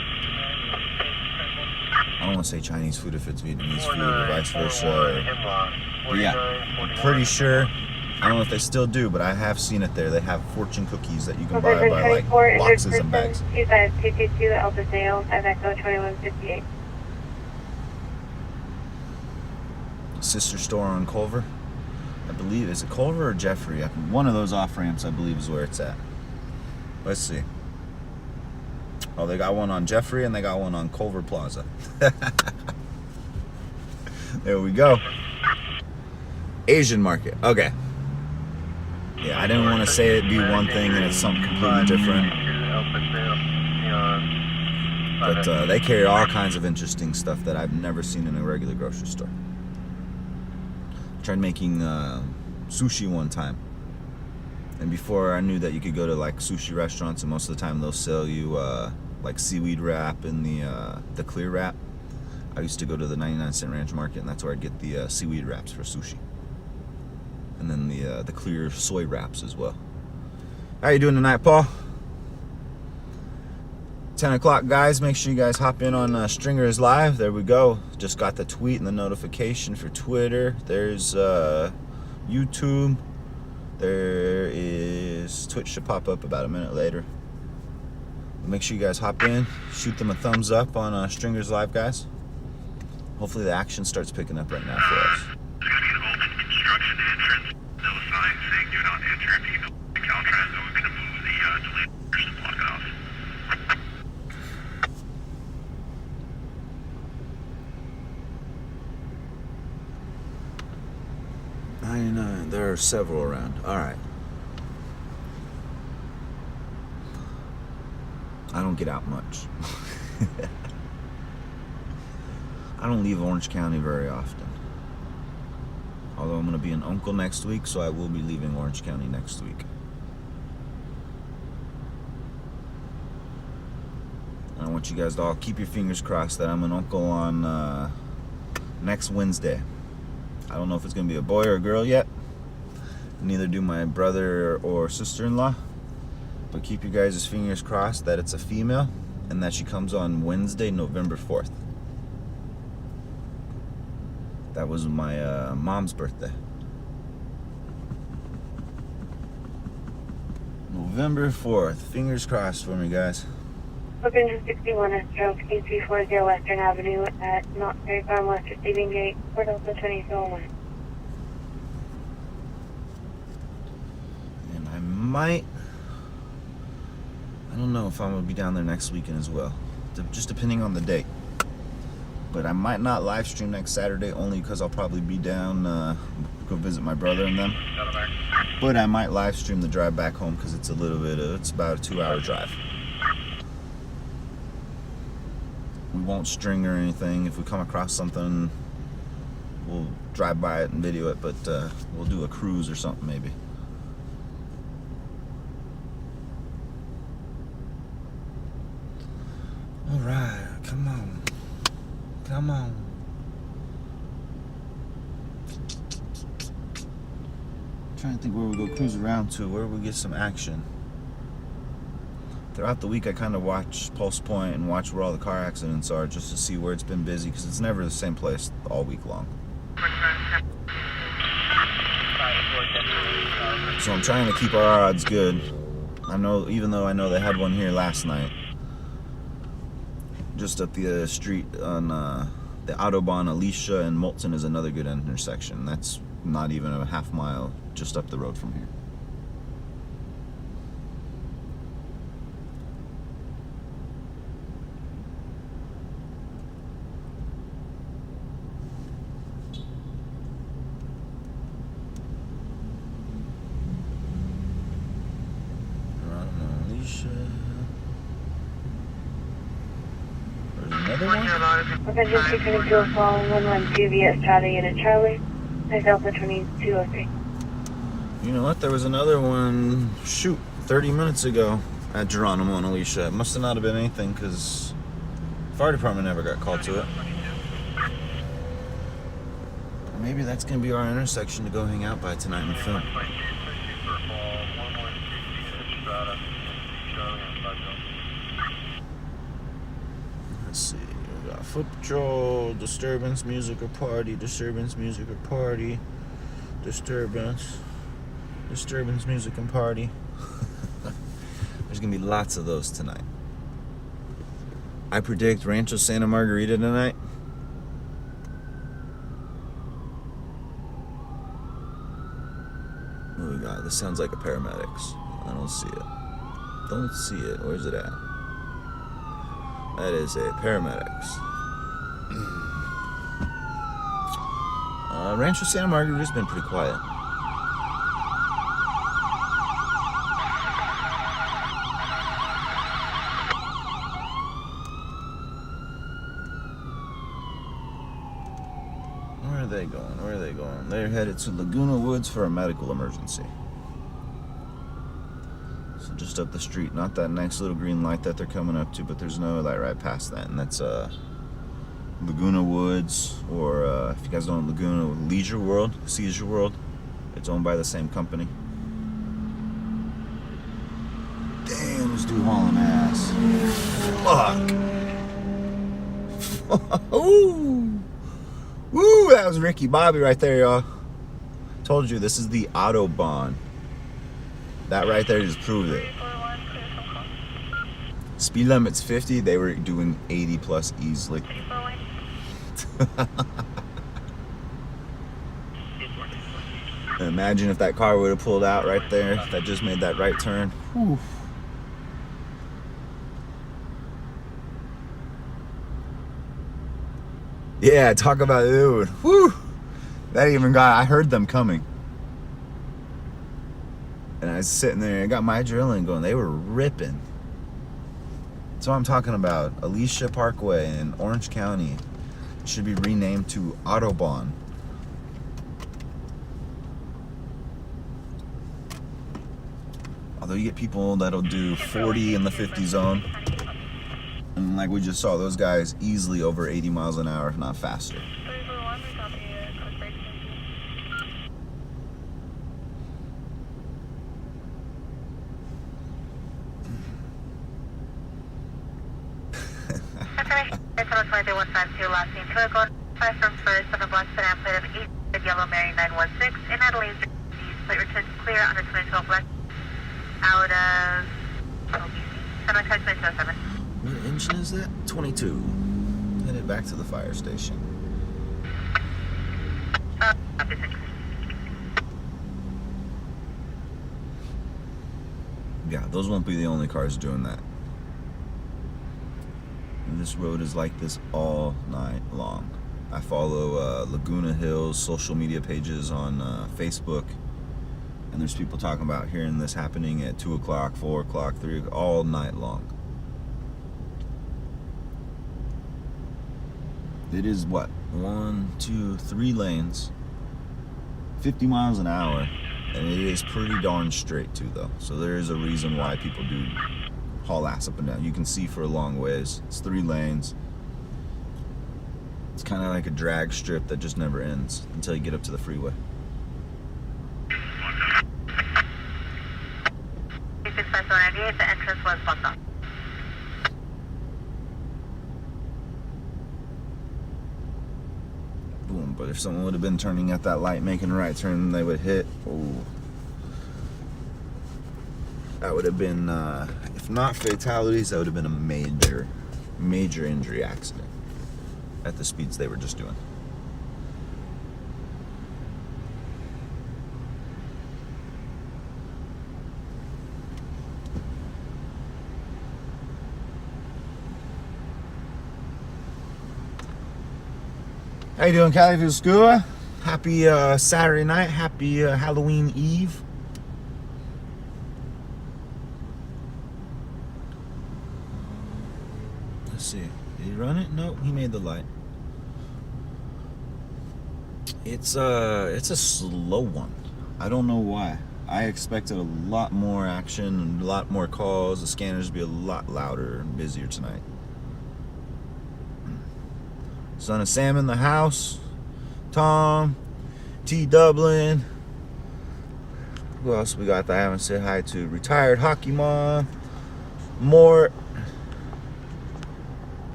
don't want to say Chinese food if it's Vietnamese food or vice versa. But yeah, I'm pretty sure. I don't know if they still do, but I have seen it there. They have fortune cookies that you can buy by like boxes and bags. 25222 El Paseo, 5 Echo 2158. Sister store on Culver. I believe, is it Culver or Jeffrey? One of those off ramps, I believe, is where it's at. Let's see. Oh, they got one on Jeffrey and they got one on Culver Plaza. There we go. Asian market. Okay. Yeah, I didn't want to say it'd be one thing and it's something completely different. But they carry all kinds of interesting stuff that I've never seen in a regular grocery store. Tried making sushi one time, and before I knew that you could go to like sushi restaurants, and most of the time they'll sell you like seaweed wrap in the clear wrap. I used to go to the 99-cent Ranch Market, and that's where I'd get the seaweed wraps for sushi, and then the clear soy wraps as well. How you doing tonight, Paul? 10 o'clock, guys. Make sure you guys hop in on Stringers Live. There we go. Just got the tweet and the notification for Twitter. There's YouTube. There is Twitch, should pop up about a minute later. Make sure you guys hop in. Shoot them a thumbs up on Stringers Live, guys. Hopefully the action starts picking up right now for us. There's going to be an open construction entrance. No sign saying do not enter. If you know the Caltrans, we're going to move the delayed to block it off. 99. There are several around. All right. I don't get out much. I don't leave Orange County very often. Although I'm going to be an uncle next week, so I will be leaving Orange County next week. I want you guys to all keep your fingers crossed that I'm an uncle on next Wednesday. I don't know if it's going to be a boy or a girl yet. Neither do my brother or sister-in-law. But keep your guys' fingers crossed that it's a female and that she comes on Wednesday, November 4th. That was my mom's birthday. November 4th. Fingers crossed for me, guys. Booking 61 is stroke 8340 Western Avenue at Not Very Farm West Receiving Gate, Port Delta 2001. And I don't know if I'm going to be down there next weekend as well. Just depending on the date. But I might not live stream next Saturday only because I'll probably be down, go visit my brother and them. But I might live stream the drive back home because it's it's about a 2-hour drive. We won't string or anything. If we come across something, we'll drive by it and video it, but we'll do a cruise or something maybe. Alright, Come on. Come on. I'm trying to think where we go cruise around to, where we get some action. Throughout the week, I kind of watch Pulse Point and watch where all the car accidents are just to see where it's been busy, because it's never the same place all week long. So I'm trying to keep our odds good. I know, even though I know they had one here last night, just up the street on the Autobahn. Alicia and Moulton is another good intersection. That's not even a half mile just up the road from here. Attention 222 following 112 via Strata Unit Charlie. Delta 2203. You know what? There was another one, 30 minutes ago at Geronimo and Alicia. It must have not have been anything because the fire department never got called to it. Maybe that's going to be our intersection to go hang out by tonight and film. Let's see. We got Foot Patrol, disturbance, music or party, disturbance, music or party, disturbance, music and party. There's going to be lots of those tonight. I predict Rancho Santa Margarita tonight. What do we got? This sounds like a paramedics. I don't see it. Don't see it. Where's it at? That is a paramedics. Rancho Santa Margarita's been pretty quiet. Where are they going? Where are they going? They're headed to Laguna Woods for a medical emergency. So just up the street, not that nice little green light that they're coming up to, but there's no light right past that, and that's Laguna Woods, or if you guys don't know Laguna, Leisure World, Seizure World. It's owned by the same company. Damn, this dude hauling ass. Fuck. Ooh. Woo, that was Ricky Bobby right there, y'all. Told you, this is the Autobahn. That right there just proved it. Speed limit's 50, they were doing 80 plus easily. Imagine if that car would have pulled out right there, that just made that right turn. Whew. Yeah, talk about dude. Whew. That even got, I heard them coming. And I was sitting there, I got my adrenaline going. They were ripping. That's what I'm talking about. Alicia Parkway in Orange County should be renamed to Autobahn. Although you get people that'll do 40 in the 50 zone. And like we just saw, those guys easily over 80 miles an hour, if not faster. Tunnel 22152, last seen vehicle 5 from first on a black sedan plate of 8 yellow Mary 916 in Adelaide, plate returns clear under 2012 black out of OBC. Tunnel 2207. What engine is that? 22. Headed back to the fire station. Yeah, those won't be the only cars doing that. And this road is like this all night long. I follow Laguna Hills social media pages on Facebook, and there's people talking about hearing this happening at 2 o'clock, 4 o'clock, 3 o'clock, all night long. It is what? 1, 2, 3 lanes, 50 miles an hour, and it is pretty darn straight too though. So there is a reason why people do haul ass up and down. You can see for a long ways. It's 3 lanes, It's kind of like a drag strip that just never ends until you get up to the freeway. 36598, the entrance was blocked off. Boom, but if someone would have been turning at that light, making a right turn, they would hit. Ooh. That would have been, if not fatalities, that would have been a major, major injury accident at the speeds they were just doing. How you doing, Cali School? Happy Saturday night. Happy Halloween Eve. Let's see. Did he run it? No, he made the light. It's a slow one. I don't know why. I expected a lot more action, a lot more calls. The scanners to be a lot louder and busier tonight. Son of Sam in the house. Tom. T. Dublin. Who else we got that I haven't said hi to? Retired hockey mom. Mort.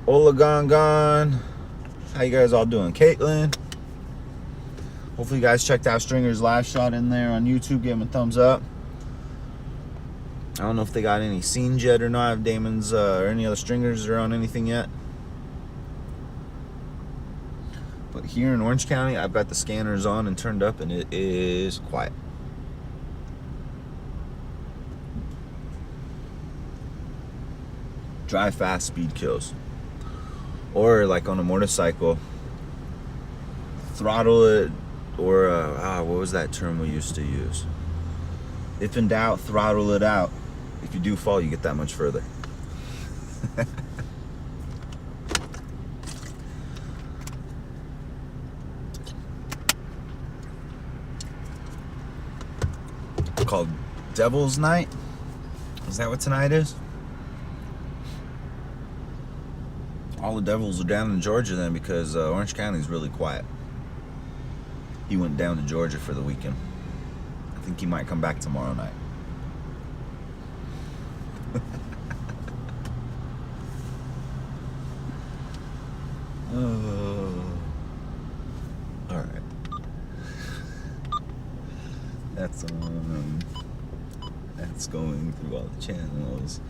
Olagongon. How you guys all doing? Caitlin. Hopefully you guys checked out Stringer's live shot in there on YouTube. Give him a thumbs up. I don't know if they got any scenes yet or not. If Damon's or any other Stringers are on anything yet. But here in Orange County, I've got the scanners on and turned up, and it is quiet. Drive fast, speed kills. Or like on a motorcycle, throttle it, or what was that term we used to use? If in doubt, throttle it out. If you do fall, you get that much further. Called Devil's Night. Is that what tonight is? All the devils are down in Georgia then, because Orange County is really quiet. He went down to Georgia for the weekend. I think he might come back tomorrow night. All right. That's going through all the channels.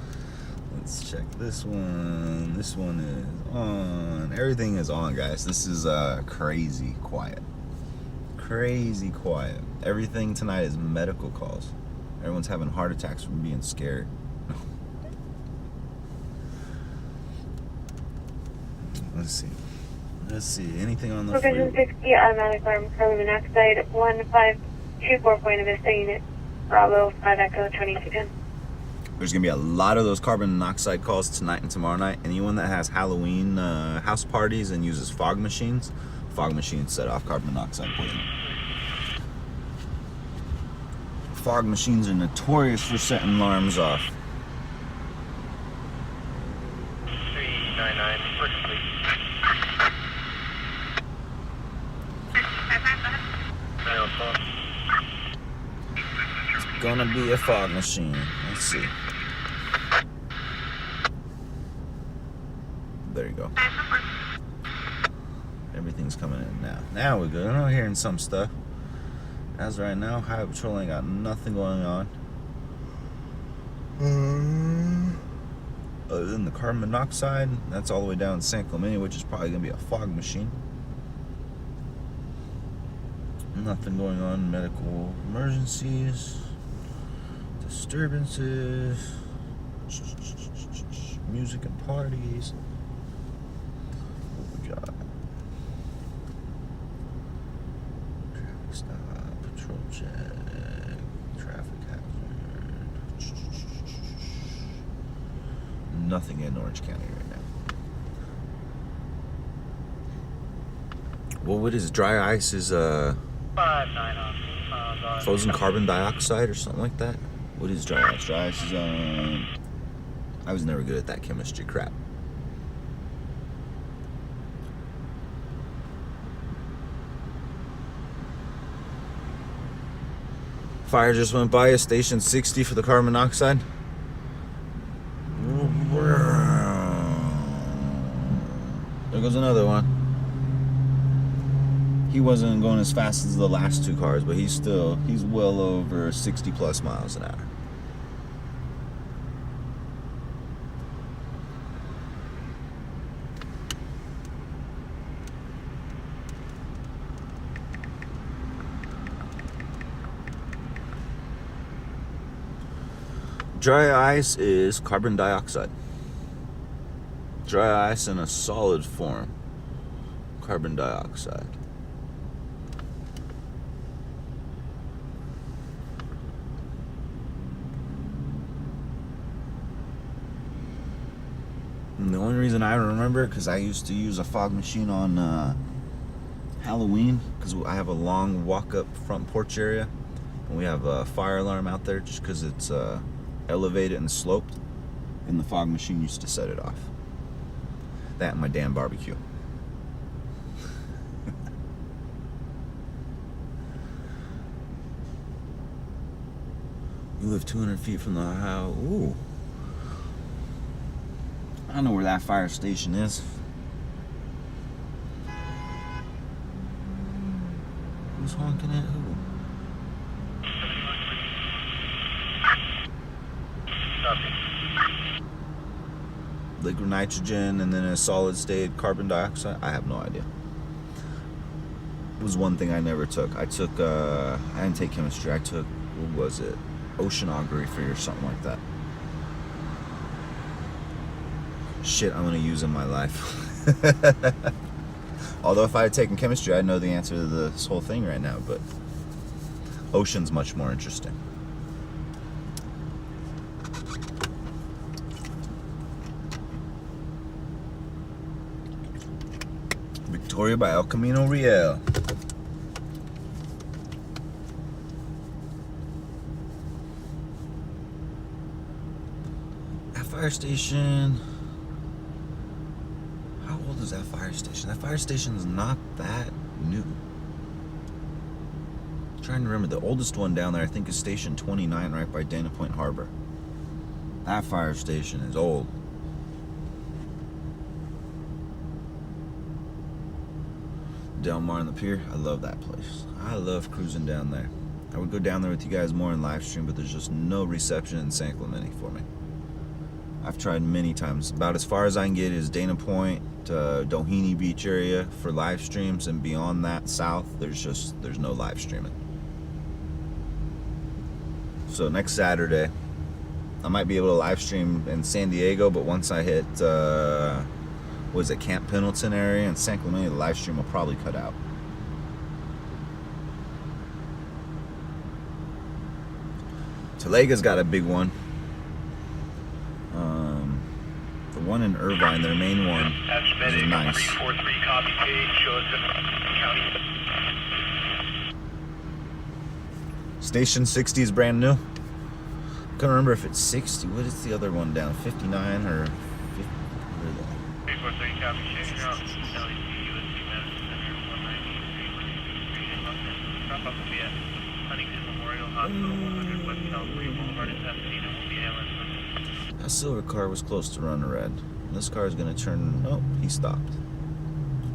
Let's check this one. This one is on. Everything is on, guys. This is crazy quiet. Crazy quiet. Everything tonight is medical calls. Everyone's having heart attacks from being scared. Let's see. Anything on the Provision 60, automatic alarm, carbon monoxide, 1524 Point of Vista unit, Bravo, 5 Echo, 2210. There's going to be a lot of those carbon monoxide calls tonight and tomorrow night. Anyone that has Halloween house parties and uses fog machines set off carbon monoxide poisoning. Fog machines are notorious for setting alarms off. 399, we're complete. It's gonna be a fog machine. Let's see. There you go. Everything's coming in now. Now we're good. I'm hearing some stuff. As of right now, Highway Patrol ain't got nothing going on. Other than the carbon monoxide, that's all the way down in San Clemente, which is probably gonna be a fog machine. Nothing going on. Medical emergencies, disturbances, music and parties. What we got? Traffic stop, patrol check, traffic hazard. Nothing in Orange County right now. Well, what is dry ice? Is frozen carbon dioxide or something like that? What is dry ice? Dry ice is I was never good at that chemistry crap. Fire just went by at station 60 for the carbon monoxide. There goes another one. He wasn't going as fast as the last two cars, but he's well over 60 plus miles an hour. Dry ice is carbon dioxide. Dry ice in a solid form, carbon dioxide. And the only reason I remember, because I used to use a fog machine on Halloween, because I have a long walk-up front porch area, and we have a fire alarm out there just because it's elevated and sloped, and the fog machine used to set it off. That and my damn barbecue. You live 200 feet from the house. Ooh. I don't know where that fire station is. Who's honking at who? Liquid nitrogen and then a solid state carbon dioxide? I have no idea. It was one thing I never took. I didn't take chemistry. I took, what was it? Oceanography or something like that. Shit I'm gonna use in my life. Although if I had taken chemistry, I'd know the answer to this whole thing right now, but ocean's much more interesting. Victoria by El Camino Real. That fire station, how old is that fire station? That fire station is not that new. I'm trying to remember, the oldest one down there I think is station 29 right by Dana Point Harbor. That fire station is old. Del Mar on the pier, I love that place. I love cruising down there. I would go down there with you guys more in live stream, but there's just no reception in San Clemente for me. I've tried many times. About as far as I can get is Dana Point, Doheny Beach area for live streams, and beyond that south, there's no live streaming. So next Saturday, I might be able to live stream in San Diego, but once I hit was it Camp Pendleton area in San Clemente, the live stream will probably cut out. Talega's got a big one. The one in Irvine, their main one, is nice. 343 copy page, show us the county. Station 60 is brand new. I can't remember if it's 60. What is the other one down? 59 or 50? 343 copy page, route LEC USC Medicine Center 193 Drop off will be at Huntington Memorial Hospital 100 West California Boulevard in Pasadena. Will be ambulance. That silver car was close to running red. This car is going to turn... Oh, he stopped.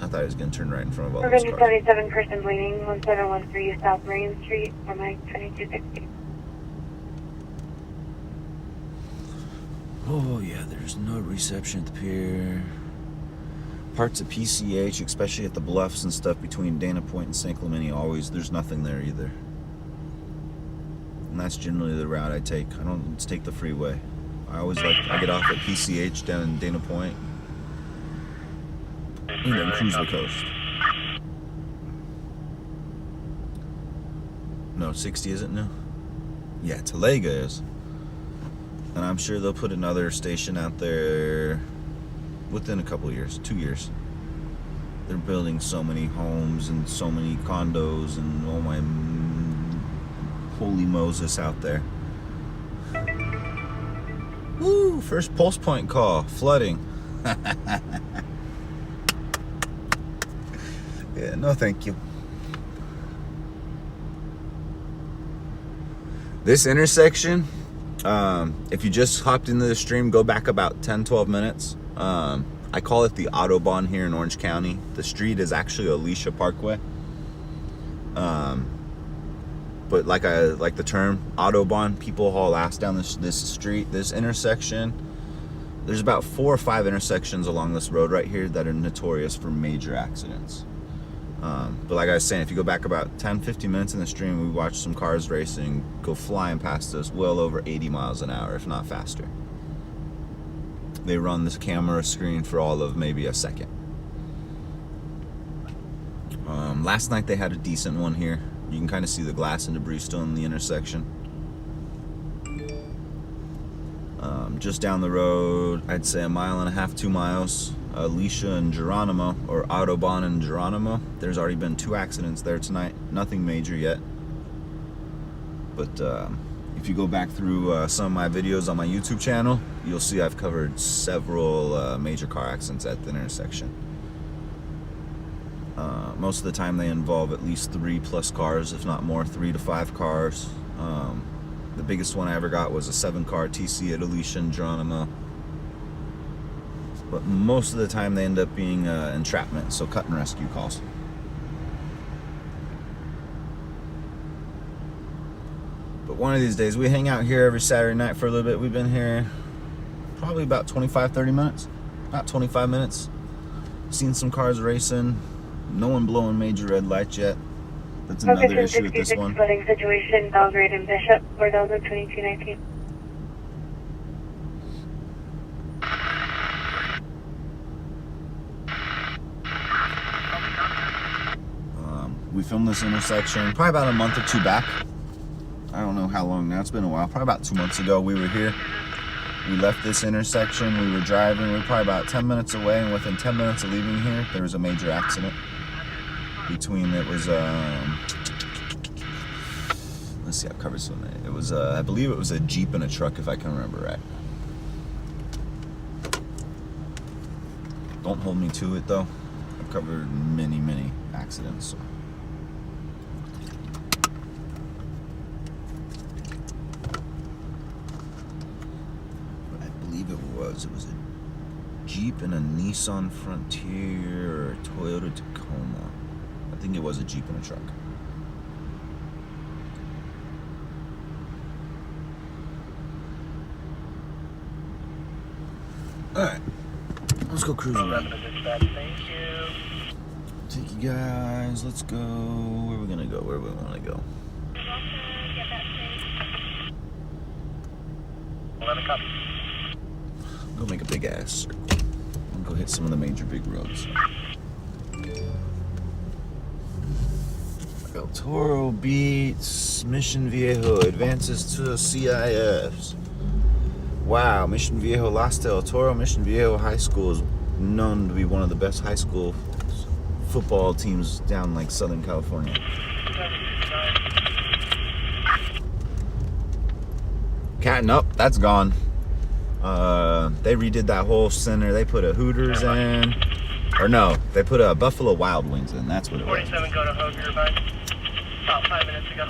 I thought he was going to turn right in front of all those cars. 77 person bleeding, 1713 South Marine Street, MI 2260. Oh, yeah, there's no reception at the pier. Parts of PCH, especially at the bluffs and stuff between Dana Point and San Clemente, always, there's nothing there either. And that's generally the route I take. I don't take the freeway. I get off at PCH down in Dana Point and then cruise the coast. No, 60 isn't new? Yeah, Talega is. And I'm sure they'll put another station out there within a couple of years, 2 years. They're building so many homes and so many condos and oh my holy Moses out there. Woo, first pulse point call, flooding. Yeah, no thank you. This intersection, if you just hopped into the stream, go back about 10-12 minutes. I call it the Autobahn here in Orange County. The street is actually Alicia Parkway. But like the term Autobahn, people haul ass down this street, this intersection. There's about 4 or 5 intersections along this road right here that are notorious for major accidents. But like I was saying, if you go back about 10-15 minutes in the stream, we watched some cars racing go flying past us well over 80 miles an hour, if not faster. They run this camera screen for all of maybe a second. Last night they had a decent one here. You can kind of see the glass and debris still in the intersection. Just down the road, I'd say 1.5 miles, 2 miles, Alicia and Geronimo, or Autobahn and Geronimo. There's already been 2 accidents there tonight. Nothing major yet. But if you go back through some of my videos on my YouTube channel, you'll see I've covered several major car accidents at the intersection. Most of the time they involve at least 3+ cars, if not more, 3 to 5 cars. The biggest one I ever got was a 7-car TC at Alicia and Geronimo. But most of the time they end up being entrapment, so cut and rescue calls. But one of these days, we hang out here every Saturday night for a little bit. We've been here probably about 25-30 minutes, not 25 minutes. Seen some cars racing. No one blowing major red lights yet. That's another issue with this one. Flooding situation, Belgrade and Bishop, 402219. We filmed this intersection probably about a month or 2 back. I don't know how long now. It's been a while. Probably about 2 months ago we were here. We left this intersection. We were driving. We were probably about 10 minutes away, and within 10 minutes of leaving here, there was a major accident. Between it was let's see, I've covered so many. It was I believe it was a Jeep and a truck, if I can remember right. Don't hold me to it though. I've covered many accidents. So. I believe it was a Jeep and a Nissan Frontier or a Toyota Tacoma. I think it was a Jeep and a truck. Alright, let's go cruise around. Take you guys, let's go. Where are we gonna go? Where do we want to go? Go make a big ass circle. And go hit some of the major big roads. El Toro beats Mission Viejo, advances to CIFs. Wow, Mission Viejo lost to El Toro. Mission Viejo High School is known to be one of the best high school football teams down like Southern California. Nope, that's gone. They redid that whole center. They put a Hooters in. Or no, they put a Buffalo Wild Wings in. That's what it was. 47 go to Hogue, Irvine. About 5 minutes ago.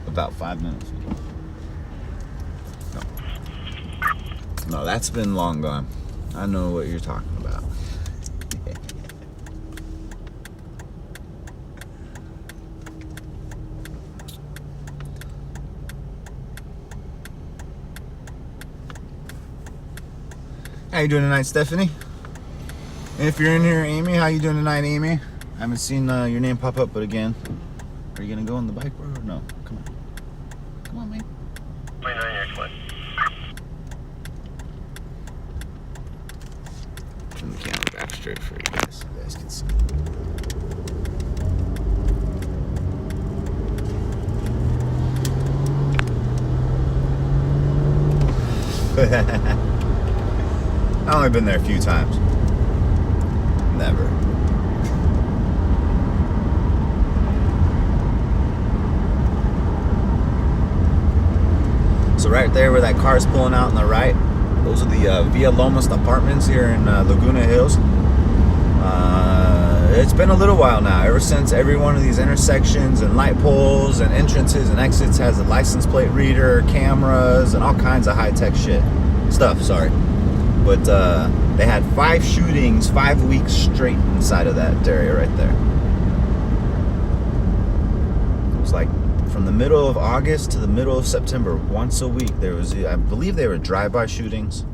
About 5 minutes ago. No, that's been long gone. I know what you're talking about. How you doing tonight, Stephanie? If you're in here, Amy, how you doing tonight, Amy? I haven't seen your name pop up, but again, are you gonna go on the bike road or no? Come on. Come on, man. 29 here, Clint. Turn the camera back straight for you guys so you guys can see. I've only been there a few times. Never. So right there where that car's pulling out on the right, those are the Villa Lomas apartments here in Laguna Hills. it's been a little while now, ever since every one of these intersections and light poles and entrances and exits has a license plate reader, cameras, and all kinds of high-tech stuff, sorry. But they had 5 shootings 5 weeks straight inside of that area right there. It was like from the middle of August to the middle of September, once a week, there was, I believe they were drive-by shootings.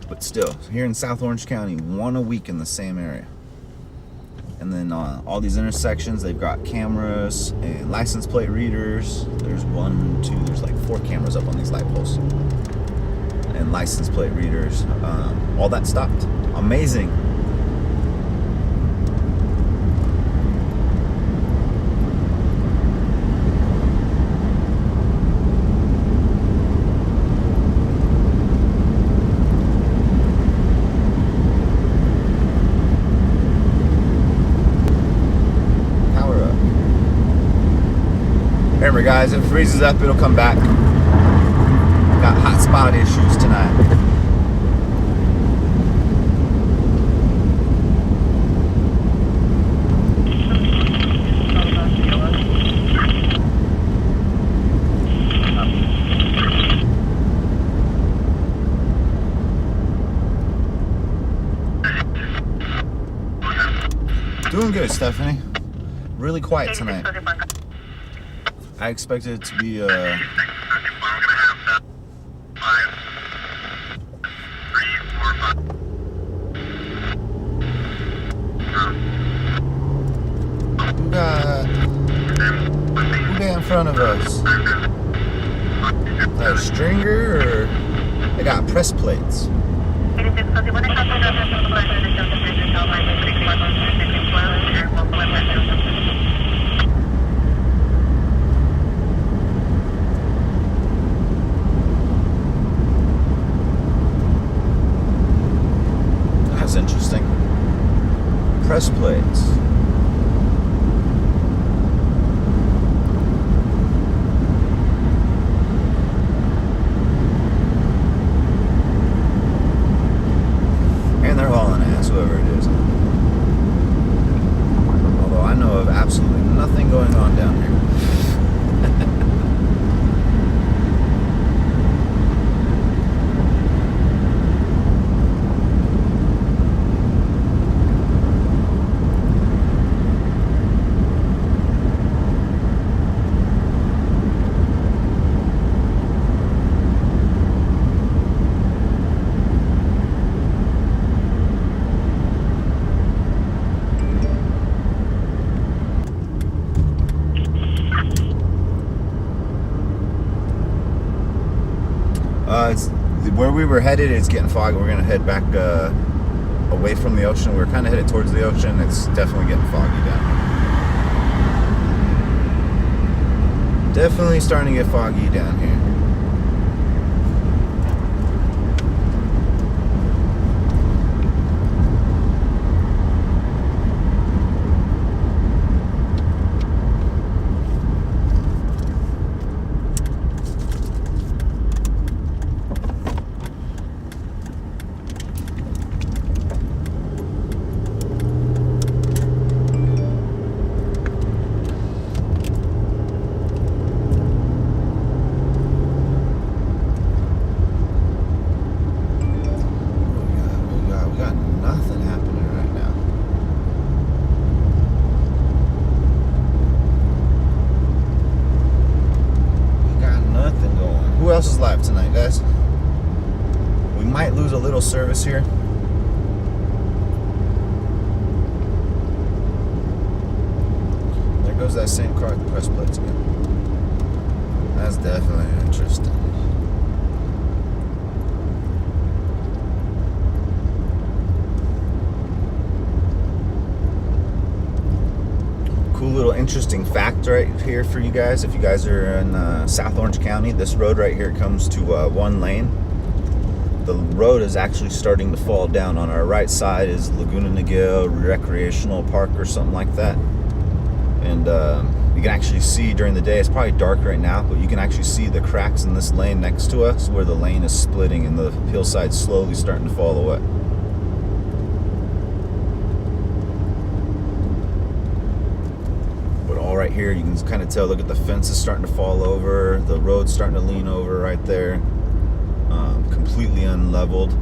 But still, here in South Orange County, 1 a week in the same area. And then all these intersections, they've got cameras and license plate readers. There's 1, 2, there's like 4 cameras up on these light poles. And license plate readers. All that stopped. Amazing. Remember guys, if it freezes up, it'll come back. Got hot spot issues tonight. Doing good, Stephanie. Really quiet tonight. I expected it to be Who got in front of us? Is that a stringer or they got press plates? That's interesting. Press plates. And they're hauling ass, whoever it is. Although I know of absolutely nothing going on down here. It's where we were headed. It's getting foggy. We're gonna head back away from the ocean. We're kind of headed towards the ocean. It's definitely getting foggy down here. Definitely starting to get foggy down here. Who else is live tonight, guys? We might lose a little service here. There goes that same car with the press plates again. That's definitely interesting. Cool little interesting fact right here for you guys. If you guys are in South Orange County, this road right here comes to 1 lane. The road is actually starting to fall down. On our right side is Laguna Niguel Recreational Park or something like that. And you can actually see during the day, it's probably dark right now, but you can actually see the cracks in this lane next to us where the lane is splitting and the hillside slowly starting to fall away. right here. You can kind of tell, look at the fence is starting to fall over. The road's starting to lean over right there. Completely unleveled.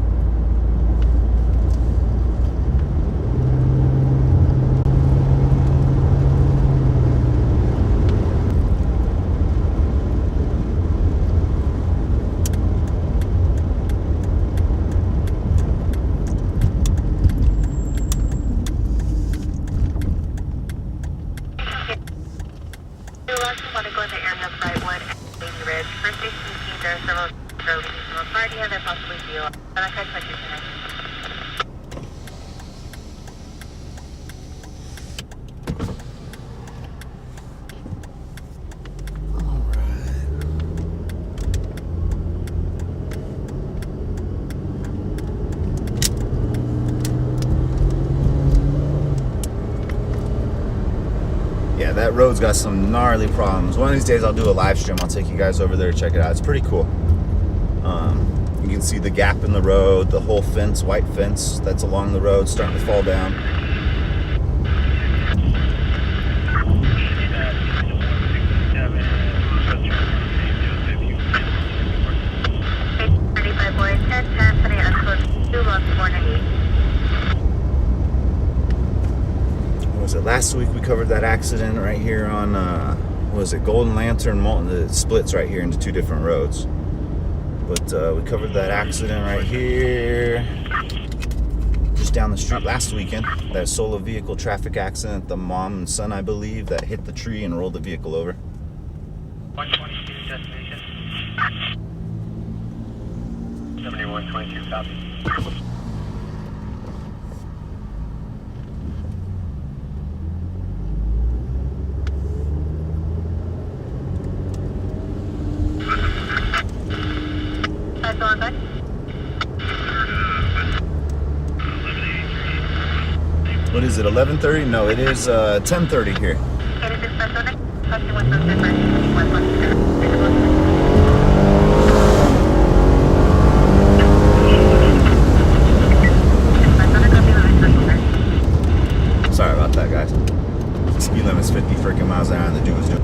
Yeah, that road's got some gnarly problems. One of these days I'll do a live stream. I'll take you guys over there to check it out. It's pretty cool. You can see the gap in the road, the whole fence, white fence that's along the road starting to fall down. Last week we covered that accident right here on, what was it, Golden Lantern Moulton. It splits right here into two different roads. But we covered that accident right here, just down the street last weekend. That solo vehicle traffic accident, the mom and son, I believe, that hit the tree and rolled the vehicle over. 122 destination. 7122 copy. What is it, 11:30? No, it is 10:30 here. Sorry about that, guys. Speed limit's 50 freaking miles an hour and the dude was doing.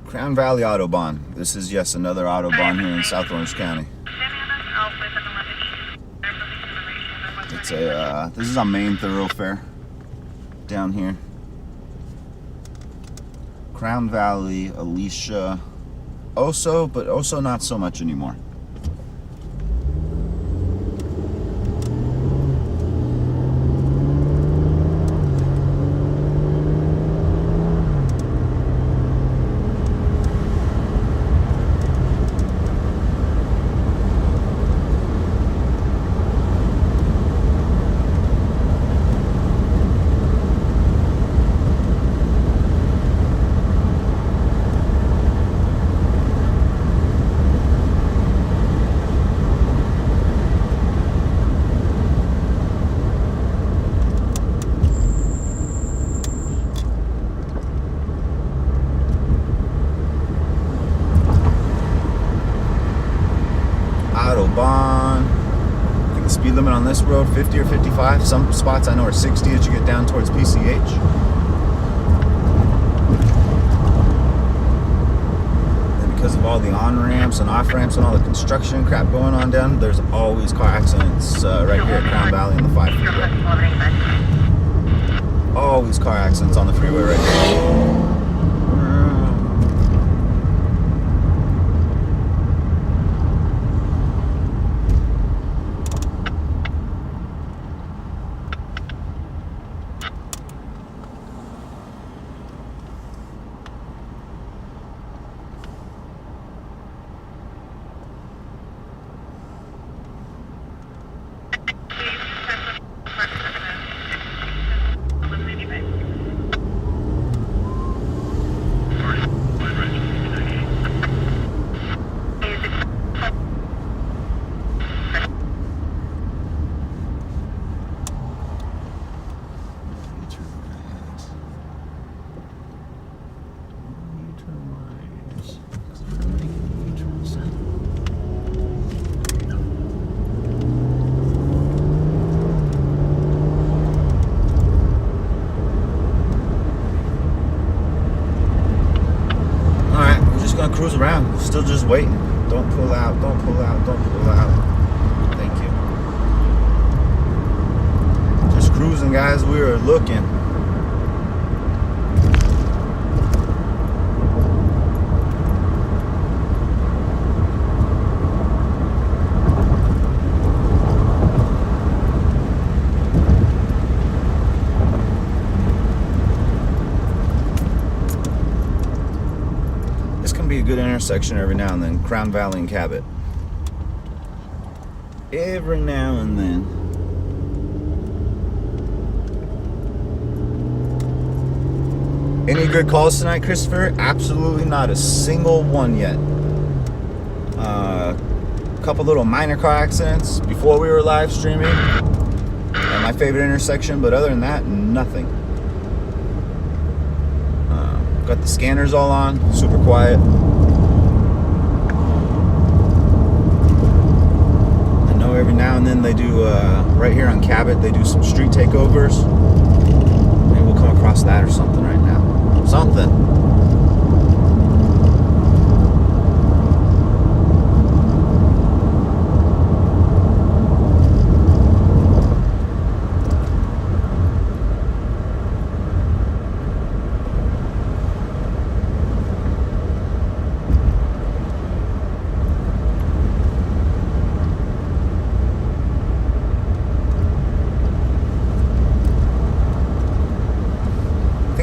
Crown Valley Autobahn. This is, yes, another Autobahn here in South Orange County. It's a, this is a main thoroughfare down here. Crown Valley, Alicia, Oso, but Oso not so much anymore. Autobahn. I think the speed limit on this road 50 or 55. Some spots I know are 60 as you get down towards PCH. And because of all the on-ramps and off-ramps and all the construction crap going on down, there's always car accidents right here at Crown Valley and the 5 freeway. Always car accidents on the freeway right here. cruise around. Still just waiting. Don't pull out, don't pull out, don't pull out. Thank you. Just cruising, guys. We are looking. Be a good intersection every now and then. Crown Valley and Cabot. Every now and then. Any good calls tonight, Christopher? Absolutely not a single one yet. A couple little minor car accidents before we were live streaming at my favorite intersection, but other than that, nothing. Got the scanners all on, super quiet. I know every now and then they do, right here on Cabot, they do some street takeovers. Maybe we'll come across that or something right now. Something.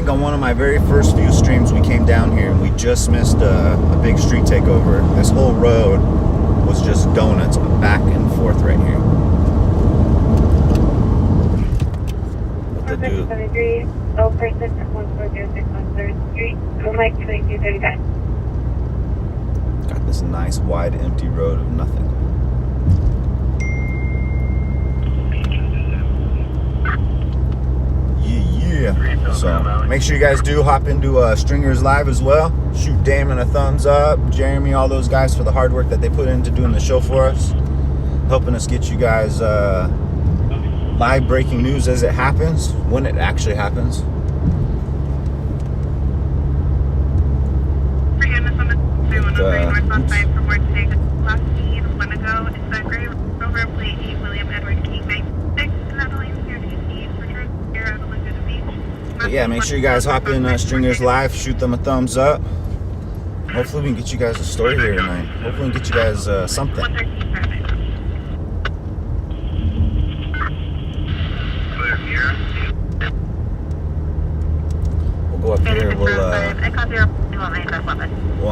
On one of my very first few streams, we came down here and we just missed a big street takeover. This whole road was just donuts back and forth right here. What the dude? 73, all person from 1406 on 3rd Street, Mike 2235. Got this nice wide empty road of nothing. Yeah. So make sure you guys do hop into Stringers Live as well. Shoot Damon a thumbs up, Jeremy, all those guys for the hard work that they put into doing the show for us, helping us get you guys live breaking news as it happens, when it actually happens. But yeah, make sure you guys hop in Stringers Live, shoot them a thumbs up. Hopefully we can get you guys a story here tonight. Hopefully we can get you guys something. We'll go up here, we'll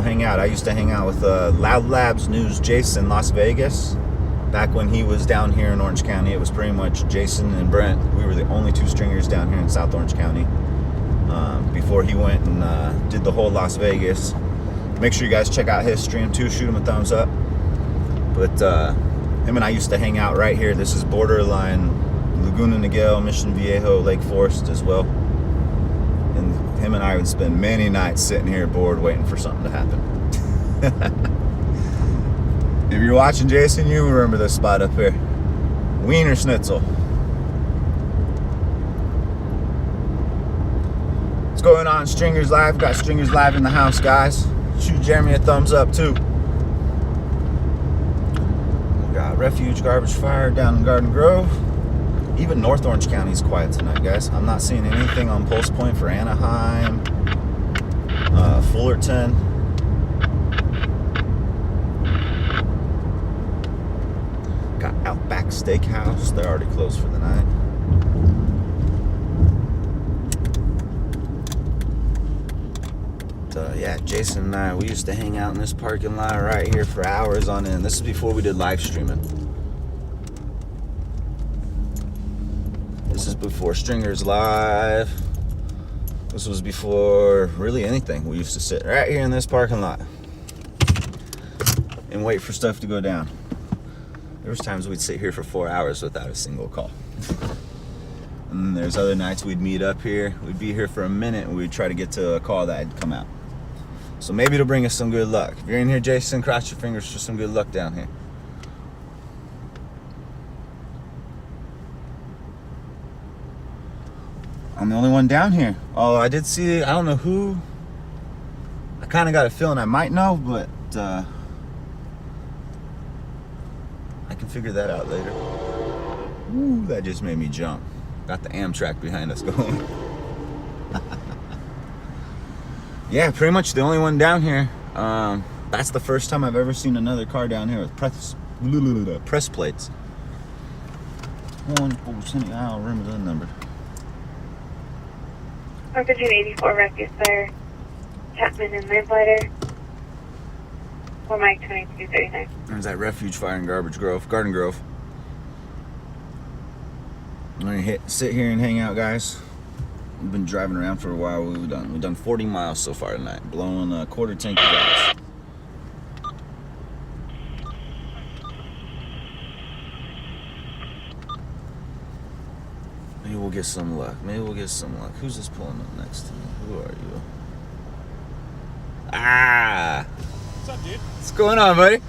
hang out. I used to hang out with Loud Labs News Jason, Las Vegas. Back when he was down here in Orange County, it was pretty much Jason and Brent. We were the only two stringers down here in South Orange County. Before he went and did the whole Las Vegas. Make sure you guys check out his stream too. Shoot him a thumbs up. But him and I used to hang out right here. This is borderline Laguna Niguel, Mission Viejo, Lake Forest as well. And him and I would spend many nights sitting here bored waiting for something to happen. If you're watching, Jason, you remember this spot up here. Wiener Schnitzel. What's going on, Stringers Live? Got Stringers Live in the house, guys. Shoot Jeremy a thumbs up, too. We got Refuge Garbage Fire down in Garden Grove. Even North Orange County is quiet tonight, guys. I'm not seeing anything on Pulse Point for Anaheim, Fullerton. Got Outback Steakhouse. They're already closed for the night. Yeah, Jason and I, we used to hang out in this parking lot right here for hours on end. This is before we did live streaming. This is before Stringers Live. This was before really anything. We used to sit right here in this parking lot and wait for stuff to go down. There was times we'd sit here for 4 hours without a single call. And then there's other nights we'd meet up here. We'd be here for a minute and we'd try to get to a call that had come out. So maybe it'll bring us some good luck. If you're in here, Jason, cross your fingers for some good luck down here. I'm the only one down here. Oh, I did see, I don't know who. I kind of got a feeling I might know, but I can figure that out later. Ooh, that just made me jump. Got the Amtrak behind us going. Yeah, pretty much the only one down here. That's the first time I've ever seen another car down here with press plates. 1%, I don't remember the number. 184 refuse fire, Chapman and Lamplighter, or Mike 2239. There's that refuge fire in Garden Grove. I'm gonna sit here and hang out, guys. We've been driving around for a while. We've done 40 miles so far tonight, blowing a quarter tank of gas. Maybe we'll get some luck. Who's this pulling up next to me? Who are you? Ah! What's up, dude? What's going on, buddy?